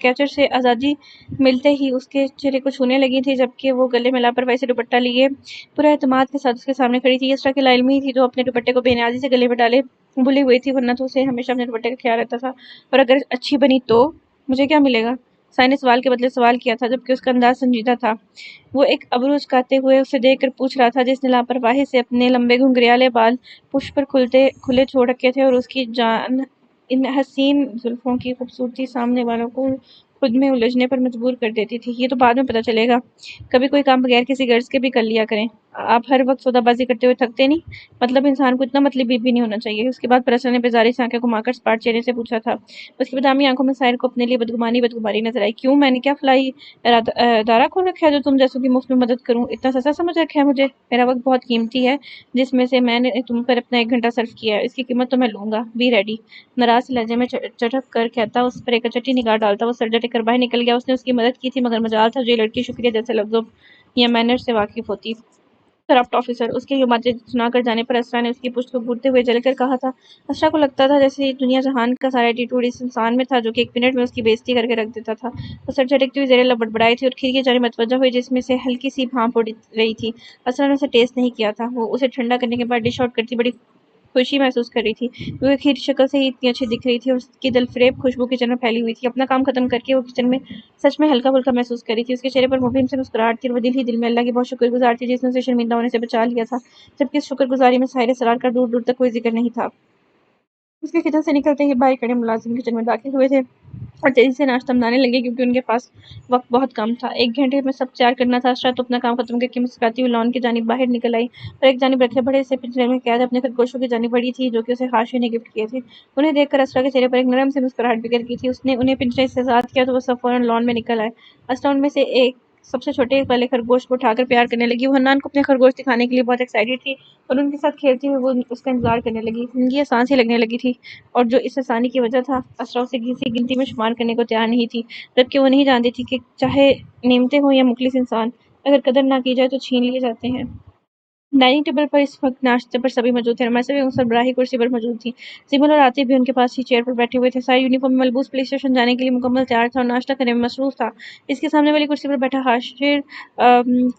کیچر سے آزادی ملتے ہی اس کے چہرے کو چھونے لگی تھی، جبکہ وہ گلے میں لاپرواہی سے دوپٹہ لیے پورے اعتماد کے ساتھ اس کے سامنے کھڑی تھی۔ اسرا کی لا علمی تھی تو اپنے دوپٹے کو بے نیازی سے گلے میں ڈالے بھولی ہوئی تھی، ورنہ تو اسے ہمیشہ اپنے دوپٹے کا خیال رہتا تھا۔ اور اگر اچھی بنی تو مجھے کیا ملے گا؟ سائے نے سوال کے بدلے سوال کیا تھا، جبکہ اس کا انداز سنجیدہ تھا۔ وہ ایک ابرو اچکاتے ہوئے اسے دیکھ کر پوچھ رہا تھا جس نے لاپرواہی سے اپنے لمبے گھنگریالے بال پشت پر کھلے چھوڑ رکھے تھے، اور اس کی جان ان حسین زلفوں کی خوبصورتی سامنے والوں کو خود میں الجھنے پر مجبور کر دیتی تھی۔ یہ تو بعد میں پتہ چلے گا، کبھی کوئی کام بغیر کسی غرض کے بھی کر لیا کریں۔ آپ ہر وقت سودا بازی کرتے ہوئے تھکتے نہیں؟ مطلب انسان کو اتنا مطلبی بھی نہیں ہونا چاہیے۔ اس کے بعد پرسرا نے بیزاری سے آنکھیں گھما کر سپاٹ چہرے سے پوچھا تھا۔ اس کی بادامی آنکھوں میں ساحر کو اپنے لیے بدگمانی نظر آئی۔ کیوں، میں نے کیا فلاحی ادارہ کھول رکھا ہے جو تم جیسوں کی مفت میں مدد کروں؟ اتنا سستا سمجھ رکھا ہے مجھے؟ میرا وقت بہت قیمتی ہے جس میں سے میں نے تم پر اپنا 1 گھنٹہ صرف کیا ہے، اس کی قیمت تو میں لوں گا۔ بی ریڈی، ناراض سے لہجے میں چٹک کر کہتا اس پر ایک اچٹی نگاہ ڈالتا وہ سر جھٹک کر باہر نکل گیا۔ اس نے اس کی مدد کی تھی، مگر مجال تھا جو یہ لڑکی شکریہ جیسے لفظوں یا مینرز سے واقف ہوتی۔ کرافٹ آفیسر، اس کے یہ باتیں سنا کر جانے پر اسرا نے اس کی پشت کو گھورتے ہوئے جل کر کہا تھا۔ اسرا کو لگتا تھا جیسے دنیا جہان کا سارا ایٹیٹیوڈ اس انسان میں تھا جو کہ 1 منٹ میں اس کی بے عزتی کر کے رکھ دیتا تھا۔ وہ سر جھٹکتی ہوئی زیر لب بڑبڑائی تھی اور کھیر کی جانب متوجہ ہوئی جس میں سے ہلکی سی بھاپ اڑ رہی تھی۔ اسرا نے اسے ٹیسٹ نہیں کیا تھا۔ وہ اسے ٹھنڈا کرنے کے بعد ڈش آؤٹ کرتی بڑی خوشی محسوس کر رہی تھی، کیونکہ کھیر شکل سے ہی اتنی اچھی دکھ رہی تھی اور اس کی دلفریب خوشبو کچن میں پھیلی ہوئی تھی۔ اپنا کام ختم کر کے وہ کچن میں سچ میں ہلکا پھلکا محسوس کر رہی تھی۔ اس کے چہرے پر مبہم سی مسکراہٹ تھی اور وہ دل ہی دل میں اللہ کی بہت شکر گزار تھی جس نے اسے شرمندہ ہونے سے بچا لیا تھا، جبکہ اس شکر گزاری میں ساحر اسرار کا دور دور تک کوئی ذکر نہیں تھا۔ اس کے کچن سے نکلتے ہی باہر کھڑے ملازم کچن میں داخل ہوئے تھے اور تیزی سے ناشتہ بنانے لگے کیونکہ ان کے پاس وقت بہت کم تھا۔ 1 گھنٹے میں سب تیار کرنا تھا۔ اسرا تو اپنا کام ختم کر کے مسکراتی ہوئی لان کی جانب باہر نکل آئی اور ایک جانب رکھے بڑے سے پنجرے میں قید اپنے خرگوشوں کی جانب بڑھی تھی جو کہ اسے حاشیے نے گفٹ کیے تھے۔ انہیں دیکھ کر اسرا کے چہرے پر ایک نرم سی مسکراہٹ بکھر گئی تھی۔ اس نے انہیں پنجرے سے آزاد کیا تو وہ سب فوراً لان میں نکل آئے۔ اسرا ان میں سے ایک سب سے چھوٹے والے خرگوش کو اٹھا کر پیار کرنے لگی۔ وہ حنان کو اپنے خرگوش دکھانے کے لیے بہت ایکسائٹڈ تھی اور ان کے ساتھ کھیلتی ہوئی وہ اس کا انتظار کرنے لگی۔ زندگی آسان سی لگنے لگی تھی، اور جو اس آسانی کی وجہ تھا اسرا اسے کسی گنتی میں شمار کرنے کو تیار نہیں تھی، جبکہ وہ نہیں جانتی تھی کہ چاہے نعمتیں ہوں یا مخلص انسان، اگر قدر نہ کی جائے تو چھین لیے جاتے ہیں۔ ڈائننگ ٹیبل پر اس وقت ناشتے پر سبھی موجود تھے۔ رمیسا بیگم سربراہی کرسی پر موجود تھی۔ سیمل اور عاطف بھی ان کے پاس ہی چیئر پر بیٹھے ہوئے تھے۔ ساحر یونیفارم میں ملبوس پولیس اسٹیشن جانے کے لیے مکمل تیار تھا اور ناشتہ کرنے میں مصروف تھا۔ اس کے سامنے والی کرسی پر بیٹھا حاشر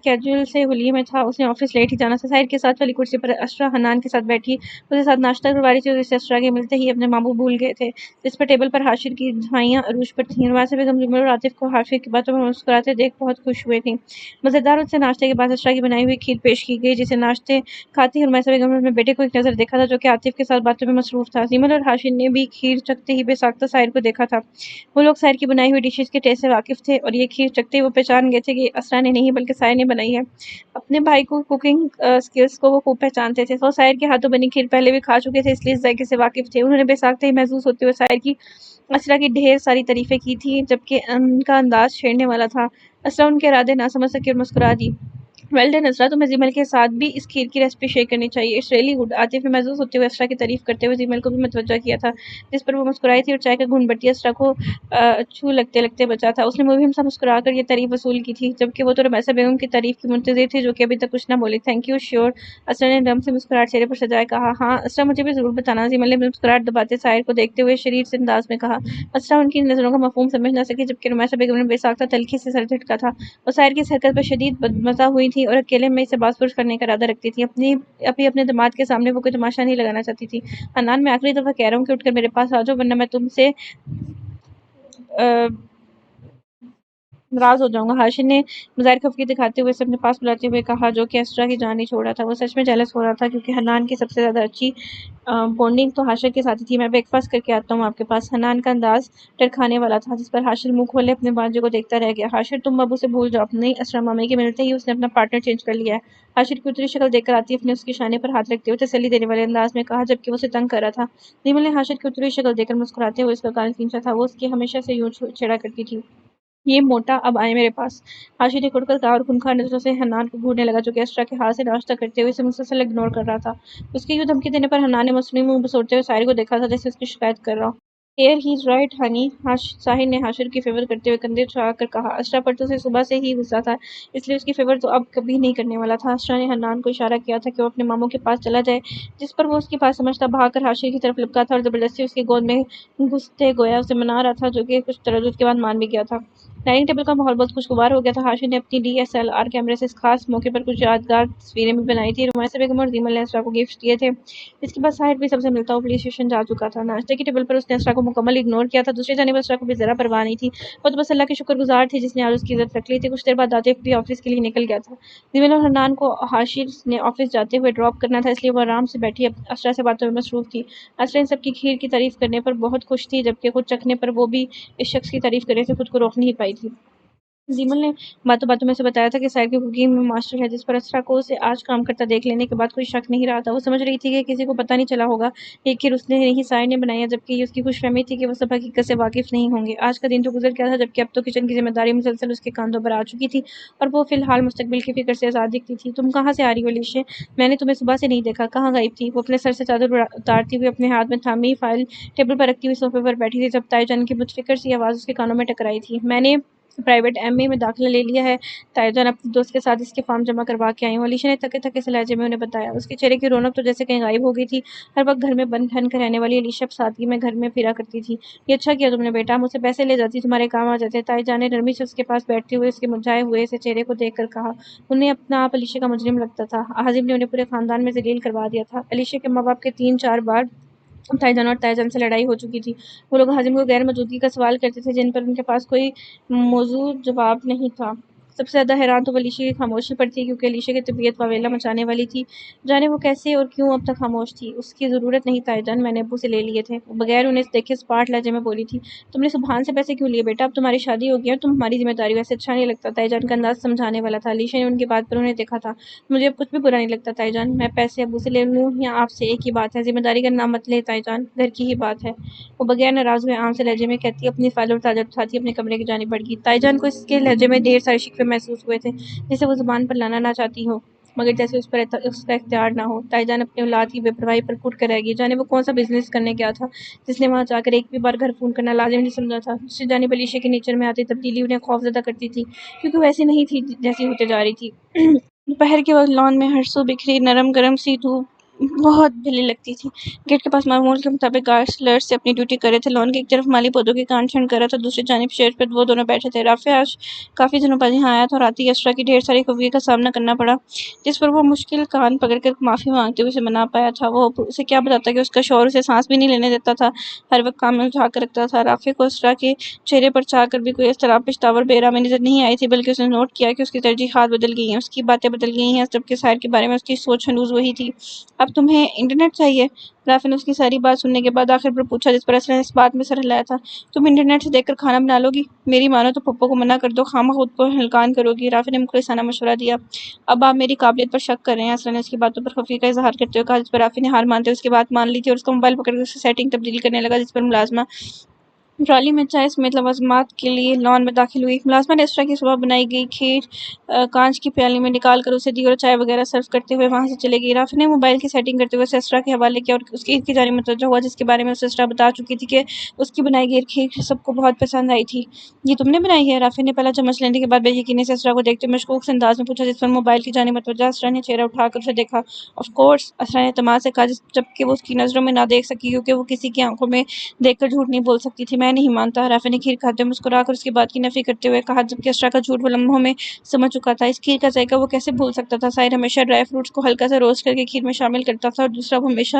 کیجول سے حلیے میں تھا۔ اس نے آفس لیٹ ہی جانا تھا۔ ساحر کے ساتھ والی کرسی پر اسرا حنان کے ساتھ بیٹھی اسے ساتھ ناشتہ کروا رہی تھی اور اسے اسرا کے ملتے ہی اپنے ماموں بھول گئے تھے جس پر ٹیبل پر حاشر کی دھائیاں عروج پر تھیں۔ رمیسا بیگم سیمل اور عاطف کو حاشر کی باتوں میں مسکراتے دیکھ بہت خوش ہوئے تھیں۔ مزیدار ان سے ناشتے کے بعد اسرا کی بنائی ہوئی کھیر پیش کی گئی جسے ناشتے کھاتے ہی رمیسا بیگم نے اپنے بیٹے کو ایک نظر دیکھا تھا جو کہ عاطف کے ساتھ باتوں میں مصروف تھا۔ سیمل اور حاشر نے بھی کھیر چکھتے ہی بے ساختہ ساحر کو دیکھا تھا۔ وہ لوگ ساحر کی بنائی ہوئی ڈشز کے ٹیسٹ سے واقف تھے اور یہ کھیر چکھتے ہی وہ پہچان گئے تھے کہ اسرا نے نہیں بلکہ ساحر نے بنائی ہے۔ اپنے بھائی کو کوکنگ سکلز کو وہ خوب پہچانتے تھے۔ وہ ساحر کے ہاتھوں بنی کھیر پہلے بھی کھا چکے تھے، اس لیے اس ذائقے سے واقف تھے۔ انہوں نے بے ساختہ ہی محظوظ ہوتے ہوئے ساحر کی اسرا کی ڈھیر ساری تعریفیں کی تھیں جبکہ ان کا انداز چھیڑنے والا تھا۔ اسرا ان کے ارادے نہ سمجھ سکی اور مسکرا دی۔ ویل ڈن اسرا، تمہیں زیمل کے ساتھ بھی اس کھیر کی ریسپی شیئر کرنی چاہیے، اٹس ریئلی گڈ۔ عاطف نے محظوظ ہوتے ہوئے اسرا کی تعریف کرتے ہوئے زیمل کو بھی متوجہ کیا تھا جس پر وہ مسکرائی تھی اور چائے کا گھونٹ بٹیا اسرا کو چھو لگتے لگتے بچا تھا۔ اس نے مبہم سا مسکرا کر یہ تعریف وصول کی تھی جبکہ وہ تو رمیسا بیگم کی تعریف کی منتظر تھی جو کہ ابھی تک کچھ نہ بولی۔ تھینک یو، شیور، اسرا نے نرم سے مسکراہٹ چہرے پر سجائے کہا۔ ہاں اسرا، مجھے بھی ضرور بتانا، زیمل نے مسکراہٹ دباتے ساحر کو دیکھتے ہوئے شریر سے انداز میں کہا۔ اسرا ان کی نظروں کا مفہوم سمجھ نہ سکی جبکہ رمیسا بیگم نے بے ساختہ تلخی سے سر جھٹکا تھا۔ وہ ساحر کی اس حرکت پر شدید بدمزہ ہوئی تھی تھی اور اکیلے میں اسے باز پرس کرنے کا ارادہ رکھتی تھی. اپنے داماد کے سامنے وہ کوئی تماشا نہیں لگانا چاہتی تھی. حنان میں آخری دفعہ کہہ رہا ہوں کہ اٹھ کر میرے پاس آ جاؤ ورنہ میں تم سے ناراض ہو جاؤں گا. ہاشم نے مظاہر خفگی دکھاتے ہوئے اسے اپنے پاس بلاتے ہوئے کہا جو کہ اسرا کی جان نہیں چھوڑ رہا تھا. وہ سچ میں جیلس ہو رہا تھا کیونکہ حنان کی سب سے زیادہ اچھی بونڈنگ تو ہاشم کے ساتھ ہی تھی. میں بریک فاسٹ کر کے آتا ہوں آپ کے پاس. حنان کا انداز ڈر کھانے والا تھا جس پر ہاشم منہ کھولے اپنے بانجے کو دیکھتا رہ گیا. ہاشم تم ابو سے بھول جاؤ. اپنی اسرا مامی کے ملتے ہی اس نے اپنا پارٹنر چینج کر لیا ہے. ہاشم کی اتری شکل دیکھ کر عاطف نے اس کے شانے پر ہاتھ رکھتے ہوئے تسلی دینے والے انداز میں کہا جبکہ وہ اسے تنگ کر رہا تھا. نیمل نے ہاشم کی اتری شکل دیکھ کر مسکراتے ہوئے اس کا کان کھینچا تھا. وہ اس کی ہمیشہ سے یوں چھیڑا کرتی تھی. یہ موٹا اب آئے میرے پاس. ہاشم نے کڑ کر کہا اور خونخوار نظروں سے حنان کو گھورنے لگا جو کہ اسرا کے ہاتھ سے ناشتہ کرتے ہوئے اسے مسلسل اگنور کر رہا تھا. اس کے یوں دھمکی دینے پر حنان نے مصنوعی منہ بسوڑتے ہوئے ساحر کو دیکھا تھا جیسے اس کی شکایت کر رہا ہو. Here he is right honey. Sahir نے ہاشم کی فیور کرتے ہوئے کندھے اچھا کر کہا. اسرا پر تو اسے صبح سے ہی غصہ تھا اس لیے اس کی فیور تو اب کبھی نہیں کرنے والا تھا. اسرا نے حنان کو اشارہ کیا تھا کہ وہ اپنے ماموں کے پاس چلا جائے جس پر وہ اس کی بات سمجھتا بھاگ کر ہاشم کی طرف لپکا تھا اور زبردستی اس کی گود میں گھستے گویا اسے منا رہا تھا جو کہ کچھ تردد کے بعد مان بھی گیا تھا. ڈائننگ ٹیبل کا ماحول بہت خوشگوار ہو گیا تھا. ہاشم نے اپنی DSLR کیمرے سے اس خاص موقع پر کچھ یادگار تصویریں بھی بنائی تھی. رمیسہ بیگم اور نیمل نے اسرا کو گفٹ دیے تھے. اس کے بعد ساحر بھی سب سے ملتا ہوا پولیس اسٹیشن جا چکا تھا. ناشتے کی ٹیبل پر اس نے اسرا کو مکمل اگنور کیا تھا. دوسری جانب اسرا کو بھی ذرا پرواہ نہیں تھی. وہ تو بس اللہ کی شکر گزار تھی جس نے آج اس کی عزت رکھ لی تھی. کچھ دیر بعد عاطف بھی آفس کے لیے نکل گیا تھا. نیمل اور حنان کو ہاشم نے آفس جاتے ہوئے ڈراپ کرنا تھا اس لیے وہ آرام سے بیٹھی اسرا سے باتوں میں مصروف تھی. اسرا ان سب کی کھیر کی تعریف کرنے پر بہت خوش تھی جبکہ خود چکھنے پر وہ بھی اس شخص کی تعریف کرنے سے خود کو روک نہیں پائی تھی. نیمل نے باتوں باتوں میں سے بتایا تھا کہ ساحر کی کوکنگ میں ماسٹر ہے جس پر اسرا کو اسے آج کام کرتا دیکھ لینے کے بعد کوئی شک نہیں رہا تھا. وہ سمجھ رہی تھی کہ کسی کو پتہ نہیں چلا ہوگا یہ کھیر اس نے نہیں ساحر نے بنائی ہے جبکہ یہ اس کی خوش فہمی تھی کہ وہ سب حقیقت سے واقف نہیں ہوں گے. آج کا دن تو گزر گیا تھا جبکہ اب تو کچن کی ذمہ داری مسلسل اس کے کاندھوں پر آ چکی تھی اور وہ فی الحال مستقبل کی فکر سے آزاد دکھتی تھی. تم کہاں سے آ رہی ہو علیشا؟ میں نے تمہیں صبح سے نہیں دیکھا. کہاں غائب تھی؟ وہ اپنے سر سے چادر اتارتی ہوئی اپنے ہاتھ میں تھامی فائل ٹیبل پر رکھتی ہوئی صوفے پر بیٹھی تھی جب تائی جان کی متفکر سی آواز اس کے کانوں میں ٹکرائی تھی. میں نے پرائیویٹ MA میں داخلہ لے لیا ہے. تائی جان اپنے دوست کے ساتھ اس کے فارم جمع کروا کے آئی ہوں. علیشا نے تھکے تھکے سے لہجے میں انہیں بتایا. اس کے چہرے کی رونق تو جیسے کہیں غائب ہو گئی تھی. ہر وقت گھر میں بند ٹھن کر رہنے والی علیشا اب سادگی میں گھر میں پھرا کرتی تھی. یہ اچھا کیا تم نے بیٹا. مجھ سے پیسے لے جاتی تمہارے کام آ جاتے. تائی جان نے نرمی سے اس کے پاس بیٹھتے ہوئے اس کے مرجھائے ہوئے سے چہرے کو دیکھ کر کہا. انہیں اپنا آپ علیشا کا مجرم لگتا تھا. حازم نے انہیں پورے خاندان میں ذلیل کروا دیا تھا. علیشا کے ماں باپ کے 3-4 بار تائی جان اور تائی جان سے لڑائی ہو چکی تھی. وہ لوگ حازم کو غیر موجودگی کا سوال کرتے تھے جن پر ان کے پاس کوئی موزوں جواب نہیں تھا. سب سے زیادہ حیران تو علیشا کی خاموشی پر تھی کیونکہ علیشا کی طبیعت واویلا مچانے والی تھی. جانے وہ کیسے اور کیوں اب تک خاموش تھی. اس کی ضرورت نہیں تائی جان. میں نے ابو سے لے لیے تھے. وہ بغیر انہیں دیکھے اسپاٹ لہجے میں بولی تھی. تم نے سبحان سے پیسے کیوں لیے بیٹا. اب تمہاری شادی ہو گئی ہے اور تم ہماری ذمہ داری ہو. ایسے اچھا نہیں لگتا. تائی جان کا انداز سمجھانے والا تھا. علیشا نے ان کی بات پر انہیں دیکھا تھا. مجھے اب کچھ بھی برا نہیں لگتا تائی جان. میں پیسے ابو سے لے لوں یا آپ سے ایک ہی بات ہے. ذمہ داری کا نام مت لے تائی جان. گھر کی ہی بات ہے. وہ بغیر ناراض ہوئے عام سے لہجے میں کہتی اپنی فائل اور چادر اٹھاتی اپنے کمرے کی جانب بڑھ گئی. تائی جان کو اس کے لہجے میں ڈھیر سارے شکوے محسوس ہوئے تھے جسے وہ زبان پر لانا نہ چاہتی ہو مگر جیسے اس پر اس کا اختیار نہ ہو. تائی جان اپنی اولاد کی بے پرواہی پر کٹ کر رہ گئی. جانے وہ کون سا بزنس کرنے گیا تھا جس نے وہاں جا کر ایک بھی بار گھر فون کرنا لازم نہیں سمجھا تھا. دوسری جانب علیشا کے نیچر میں آتی تبدیلی انہیں خوف زدہ کرتی تھی کیونکہ وہ ایسی نہیں تھی جیسی ہوتے جا رہی تھی. دوپہر کے وقت لان میں ہر سو بکھری نرم گرم سی دھوپ بہت بھلی لگتی تھی. گیٹ کے پاس معمول کے مطابق گارڈز لرز اپنی ڈیوٹی کر رہے تھے. لان کی ایک طرف مالی پودوں کی کان چھڑ کر رہا تھا. دوسری جانب شیڈ پر وہ دونوں بیٹھے تھے. رافع آج کافی دنوں بعد یہاں آیا تھا اور آتی اسرا کی ڈھیر ساری خفگی کا سامنا کرنا پڑا جس پر وہ مشکل کان پکڑ کر معافی مانگتے ہوئے اسے منا پایا تھا. وہ اسے کیا بتاتا کہ اس کا شوہر اسے سانس بھی نہیں لینے دیتا تھا. ہر وقت کام میں الجھا کر رکھتا تھا. رافع کو اسرا کے چہرے پر چاہ کر بھی کوئی اضطراب پچھتاور اور بے آرامی نظر نہیں آئی تھی بلکہ اس نے نوٹ کیا کہ اس کی ترجیحات بدل گئی ہیں. اس کی باتیں بدل گئی ہیں جبکہ ساحر کے بارے میں اس کی سوچ ہنوز وہی تھی. اب تمہیں انٹرنیٹ چاہیے. رافع نے اس کی ساری بات سننے کے بعد آخر پر پوچھا جس پر اسرا نے اس بات میں سر ہلایا تھا. تم انٹرنیٹ سے دیکھ کر کھانا بنا لو گی. میری مانو تو پھپھو کو منع کر دو. خواہ مخواہ خود کو ہلکان کرو گی. رافع نے مخلصانہ مشورہ دیا. اب آپ میری قابلیت پر شک کر رہے ہیں. اسرا نے اس کی باتوں پر خفگی کا اظہار کرتے ہوئے کہا جس پر رافع نے ہار مانتے ہوئے اس کی بات مان لی تھی اور اس کا موبائل پکڑ کر اس کی سیٹنگ تبدیل کرنے لگا جس پر ملازمہ ٹرالی میں چائے سمیت لوازمات کے لیے لان میں داخل ہوئی. ملازمہ نے اسرا کی صبح بنائی گئی کھیر کانچ کی پیالی میں نکال کر اسے دی اور چائے وغیرہ سرو کرتے ہوئے وہاں سے چلے گئی. رافع نے موبائل کی سیٹنگ کرتے ہوئے اسے اسرا کے حوالے کیا اور اس کی عید کی جانب متوجہ ہوا جس کے بارے میں اسے اسرا بتا چکی تھی کہ اس کی بنائی گئی کھیر سب کو بہت پسند آئی تھی. یہ تم نے بنائی ہے. رافع نے پہلا چمچ لینے کے بعد بے یقینی سے اسرا کو دیکھتے ہوئے مشکوک سے انداز میں پوچھا جس پر موبائل کی جانب متوجہ اسرا نے چہرہ اٹھا کر اسے دیکھا. Of course. اسرا نے تماز سے کہا جبکہ وہ اس کی نظروں میں نہ دیکھ سکی کیونکہ وہ کسی کی آنکھوں میں دیکھ کر جھوٹ نہیں بول سکتی تھی. میں میں نہیں مانتا۔ رافع نے کھیر کھاتے ہوئے مسکرا کر اس کی بات کی نفی کرتے ہوئے کہا، جبکہ اسرا کا جھوٹ وہ لمحوں میں سمجھ چکا تھا۔ اس کھیر کا ذائقہ وہ کیسے بھول سکتا تھا؟ ساحر ہمیشہ ڈرائی فروٹس کو ہلکا سا روسٹ کر کے کھیر میں شامل کرتا تھا، اور دوسرا وہ ہمیشہ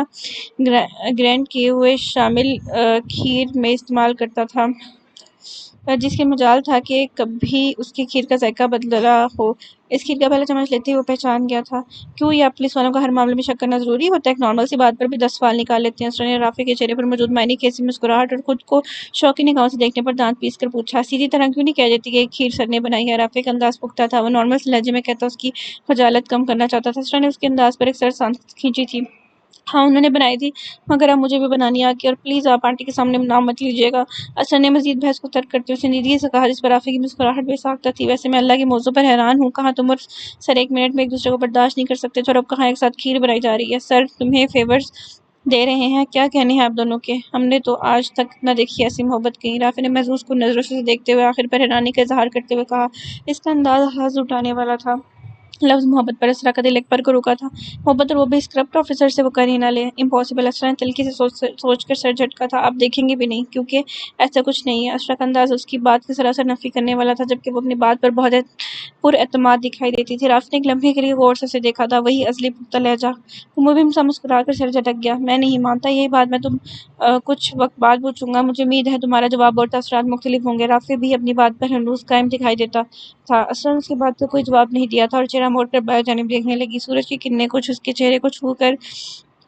گرینڈ کیے ہوئے شامل کھیر میں استعمال کرتا تھا، جس کے مجال تھا کہ کبھی اس کی کھیر کا ذائقہ بدلا ہو۔ اس کھیر کا پہلا چمچ لیتے ہی وہ پہچان گیا تھا۔ کیوں یہ آپ پولیس والوں کا ہر معاملے میں شک کرنا ضروری ہوتا ہے؟ ایک نارمل سی بات پر بھی 10 سوال نکال لیتے ہیں۔ اسرا نے رافع کے چہرے پر موجود معنی کیسی مسکراہٹ اور خود کو شوقی نگاہوں سے دیکھنے پر دانت پیس کر پوچھا، سیدھی طرح کیوں نہیں کہہ دیتی کہ یہ کھیر سر نے بنائی ہے؟ رافع کا انداز پختہ تھا، وہ نارمل سے لہجے میں کہتا اس کی خجالت کم کرنا چاہتا تھا۔ اسرا نے اس کے انداز پر ایک سرد سانس کھینچی تھی۔ ہاں انہوں نے بنائی تھی، مگر اب مجھے بھی بنانی آ گئی، اور پلیز آپ آنٹی کے سامنے نام مت لیجیے گا۔ اسرا نے مزید بحث کو ترک کرتے ہوئے سنجیدگی سے کہا، جس پر رافع کی مسکراہٹ بے ساختہ تھی۔ ویسے میں اللہ کے موضوع پر حیران ہوں، کہاں تم اور سر ایک منٹ میں ایک دوسرے کو برداشت نہیں کر سکتے تھے، اور اب کہاں ایک ساتھ کھیر بنائی جا رہی ہے۔ سر تمہیں فیورز دے رہے ہیں؟ کیا کہنے ہیں آپ دونوں کے؟ ہم نے تو آج تک نہ دیکھی ایسی محبت کہیں۔ رافع نے محظوظ کو نظروں سے دیکھتے ہوئے آخر پر حیرانی کا اظہار کرتے ہوئے کہا۔ اس کا انداز حظ اٹھانے والا تھا۔ لفظ محبت پر اسرا کا دل ایک پل کو رکا تھا۔ محبت، اور وہ بھی اسکرپٹ آفیسر سے؟ وہ کر ہی نہ لے، امپاسبل۔ اسرا نے تلخی سے سوچ کر سر جھٹکا تھا۔ آپ دیکھیں گے بھی نہیں، کیونکہ ایسا کچھ نہیں ہے۔ اسرا کا انداز اس کی بات کی سراسر نفی کرنے والا تھا، جبکہ وہ اپنی بات پر بہت پر اعتماد دکھائی دیتی تھی۔ رافع نے ایک لمحے کے لیے غور سے اسے دیکھا تھا، وہی ازلی پختہ لہجہ۔ وہ مبہم سا مسکرا کر سر جھٹک گیا۔ میں نہیں مانتا، یہی بات میں تم کچھ وقت بعد پوچھوں گا، مجھے امید ہے تمہارا جواب اور تاثرات مختلف ہوں گے۔ رافع بھی اپنی بات پر ہنوز قائم دکھائی دیتا تھا۔ اسرا نے اس کی بات پر کوئی جواب نہیں دیا تھا، اور چہرہ موڑ کر بائیں جانب دیکھنے لگی۔ سورج کی کرنیں کچھ اس کے چہرے کو چھو کر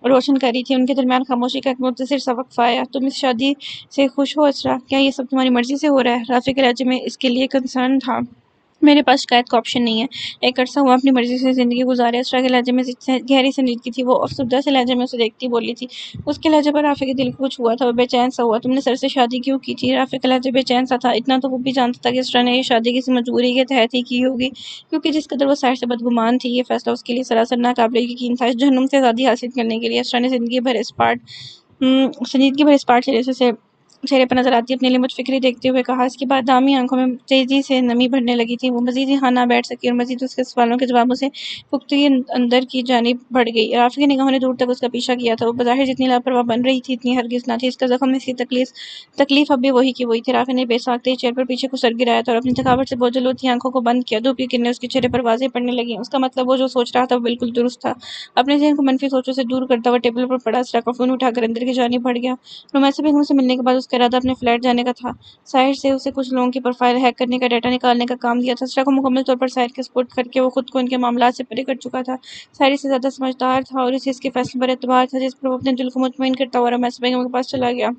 روشن کر رہی تھی۔ ان کے درمیان خاموشی کا ایک مختصر سا وقفہ آیا۔ تم اس شادی سے خوش ہو اسرا؟ کیا یہ سب تمہاری مرضی سے ہو رہا ہے؟ رافع کے لہجے میں اس کے لیے کنسرن تھا۔ میرے پاس شکایت کا آپشن نہیں ہے۔ ایک عرصہ ہوا اپنی مرضی سے زندگی گزارے۔ اسرا کے لہجے میں گہری سنجیدگی تھی، وہ افسردہ سے لہجے میں اسے دیکھتی بولی تھی۔ اس کے لہجے پر رافع کے دل کو کچھ ہوا تھا، وہ بے چین سا ہوا۔ تم نے سر سے شادی کیوں کی تھی؟ رافع کا لہجہ بے چین سا تھا۔ اتنا تو وہ بھی جانتا تھا کہ اسرا نے یہ شادی کسی مجبوری کے تحت ہی کی ہوگی، کیونکہ جس قدر وہ ساحر سے بدگمان تھی، یہ فیصلہ اس کے لیے سراسر ناقابل یقین تھا۔ اس جہنم سے آزادی حاصل کرنے کے لیے اسرا نے سنجیدگی بھر اسپاٹ چہرے پر نظر آتی اپنے لیے متفکری دیکھتے ہوئے کہا۔ اس کے بعد دامی آنکھوں میں تیزی سے نمی بھرنے لگی تھی۔ وہ مزید یہاں نہ بیٹھ سکی، اور مزید اس کے سوالوں کے جوابوں سے پختگی اندر کی جانب بڑھ گئی۔ رافع کی نگاہوں نے دور تک اس کا پیچھا کیا تھا۔ وہ بظاہر جتنی لاپرواہ بن رہی تھی، اتنی ہرگز نہ تھی۔ اس کا زخم، اس کی تکلیف اب بھی وہی کی وہی تھی۔ رافع نے بے ساختہ چیئر پر پیچھے کو سر گرایا تھا، اور اپنی تھکاوٹ سے بوجھل ہوتی آنکھوں کو بند کیا۔ دھوپ کی کرنیں اس کے چہرے پر واضح پڑنے لگیں۔ اس کا مطلب وہ جو سوچ رہا تھا وہ بالکل درست تھا۔ اپنے ذہن کو منفی سوچوں سے دور کرتا ہوا ٹیبل پر پڑا اسرا کا فون اٹھا کر اندر کی جانب بڑھ گیا۔ رومیسا بیگم سے ملنے کے بعد اس کا ارادہ اپنے فلیٹ جانے کا تھا۔ ساحر سے اسے کچھ لوگوں کی پروفائل ہیک کرنے کا ڈیٹا نکالنے کا کام دیا تھا۔ اسرا کو مکمل طور پر ساحر کے سپرد کر کے وہ خود کو ان کے معاملات سے پرے کر چکا تھا۔ ساحر اس سے زیادہ سمجھدار تھا، اور اسے اس کے فیصلوں پر اعتبار تھا، جس پر وہ اپنے دل کو مطمئن کرتا ہوا رومیسا بیگم کے پاس چلا گیا۔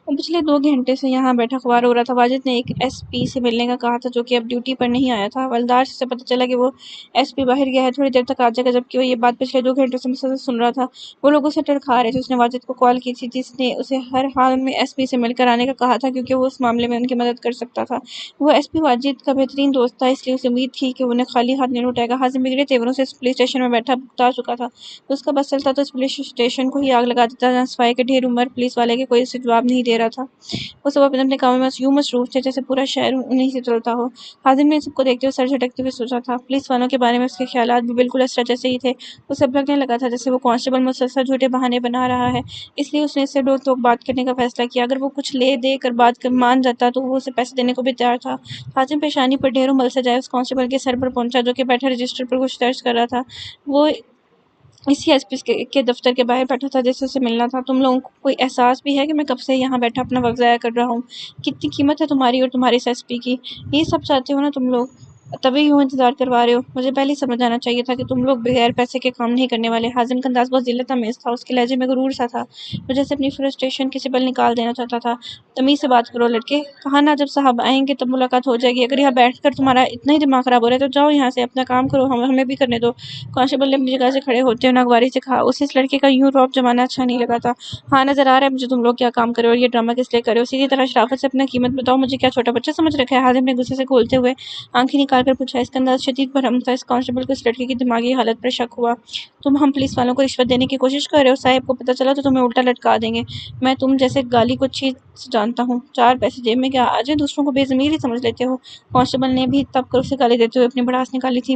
وہ پچھلے 2 گھنٹے سے یہاں بیٹھا خوار ہو رہا تھا۔ واجد نے ایک ایس پی سے ملنے کا کہا تھا، جو کہ اب ڈیوٹی پر نہیں آیا تھا۔ حوالدار سے اسے پتہ چلا کہ وہ ایس پی باہر گیا ہے، تھوڑی دیر تک آ جائے گا، جبکہ وہ یہ بات پچھلے 2 گھنٹوں سے مسلسل سن رہا تھا۔ وہ لوگ اسے ٹرکھا رہے تھے۔ اس نے واجد کو کال کی تھی، جس نے اسے ہر حال میں ایس پی سے مل کر آنے کا کہا تھا، کیونکہ وہ اس معاملے میں ان کی مدد کر سکتا تھا۔ وہ ایس پی واجد کا بہترین دوست تھا، اس لیے اسے امید تھی کہ وہ انہیں خالی ہاتھ نہیں لوٹائے گا۔ حازم بگڑے تیوروں سے اس پولیس اسٹیشن میں بیٹھا بھگتا چکا تھا۔ اس کا بس چلتا تو اس پولیس اسٹیشن کو ہی آگ لگا دیتا، جہاں سوائے کہ ڈھیر عمر پولیس والے کے کوئی اسے جواب نہیں دے رہا تھا۔ وہ سب اپنے کاموں میں یوں مصروف تھے جیسے پورا شہر انہیں سے چلتا ہو۔ حازم نے سب کو دیکھتے ہوئے سر جھٹکتے ہوئے سوچا تھا، پولیس والوں کے بارے میں اس کے خیالات بھی بالکل اسرا جیسے ہی تھے۔ اسے اب لگنے لگا تھا جیسے وہ کانسٹیبل مسلسل جھوٹے بہانے بنا رہا ہے، اس لیے اس نے اس سے ڈول ٹوک بات کرنے کا فیصلہ کیا۔ اگر وہ کچھ لے دے کر بات مان جاتا تو وہ اسے پیسے دینے کو بھی تیار تھا۔ حازم پیشانی پر ڈھیروں ملسہ جائے اس کانسٹیبل کے سر پر پہنچا، جو کہ بیٹھا رجسٹر پر کچھ درج کر رہا تھا۔ وہ اسی ایس پی کے دفتر کے باہر بیٹھا تھا جس سے اسے ملنا تھا۔ تم لوگوں کو کوئی احساس بھی ہے کہ میں کب سے یہاں بیٹھا اپنا وقت ضائع کر رہا ہوں؟ کتنی قیمت ہے تمہاری اور تمہارے اس ایس پی کی؟ یہ سب چاہتے ہو نا تم لوگ، تبھی یوں انتظار کروا رہے ہو۔ مجھے پہلے ہی سمجھ جانا چاہیے تھا کہ تم لوگ بغیر پیسے کے کام نہیں کرنے والے۔ حازم کا انداز بہت ذلت آمیز تھا، اس کے لہجے میں غرور سا تھا، وہ جیسے اپنی فرسٹریشن کسی پل نکال دینا چاہتا تھا۔ تمیز سے بات کرو لڑکے، کہا نا جب صاحب آئیں گے تب ملاقات ہو جائے گی۔ اگر یہاں بیٹھ کر تمہارا اتنا ہی دماغ خراب ہو رہا ہے تو جاؤ یہاں سے، اپنا کام کرو، ہمیں بھی کرنے دو۔ کانسٹیبل نے اپنی جگہ سے کھڑے ہوتے ہوئے ناگواری سے کہا۔ اسے اس لڑکے کا یوں رعب جمانا اچھا نہیں لگا تھا۔ ہاں نظر آ رہا ہے مجھے تم لوگ کیا کام کرے اور یہ ڈرامہ کس لیے کرے ہو۔ سیدھی طرح شرافت سے اپنا قیمت بتاؤ، مجھے کیا چھوٹا بچہ سمجھ رکھا ہے؟ حازم نے غصے سے کھولتے ہوئے آنکھیں نکال کر پوچھا۔ اس کا انداز شدید برہم تھا۔ اس کانسٹیبل کو اس لڑکے کی دماغی حالت پر شک ہوا۔ تم ہم پولیس والوں کو رشوت دینے کی کوشش کر رہے ہو؟ صاحب کو پتہ چلا تو تمہیں الٹا لٹکا دیں گے۔ میں تم جیسے گالی کو اچھی سے جانتا ہوں۔ 4 پیسے جیب میں کیا آ جائیں دوسروں کو بے ضمیر ہی سمجھ لیتے ہو۔ کانسٹیبل نے بھی تب کر اسے گالی دیتے ہوئے اپنی بڑاس نکالی تھی۔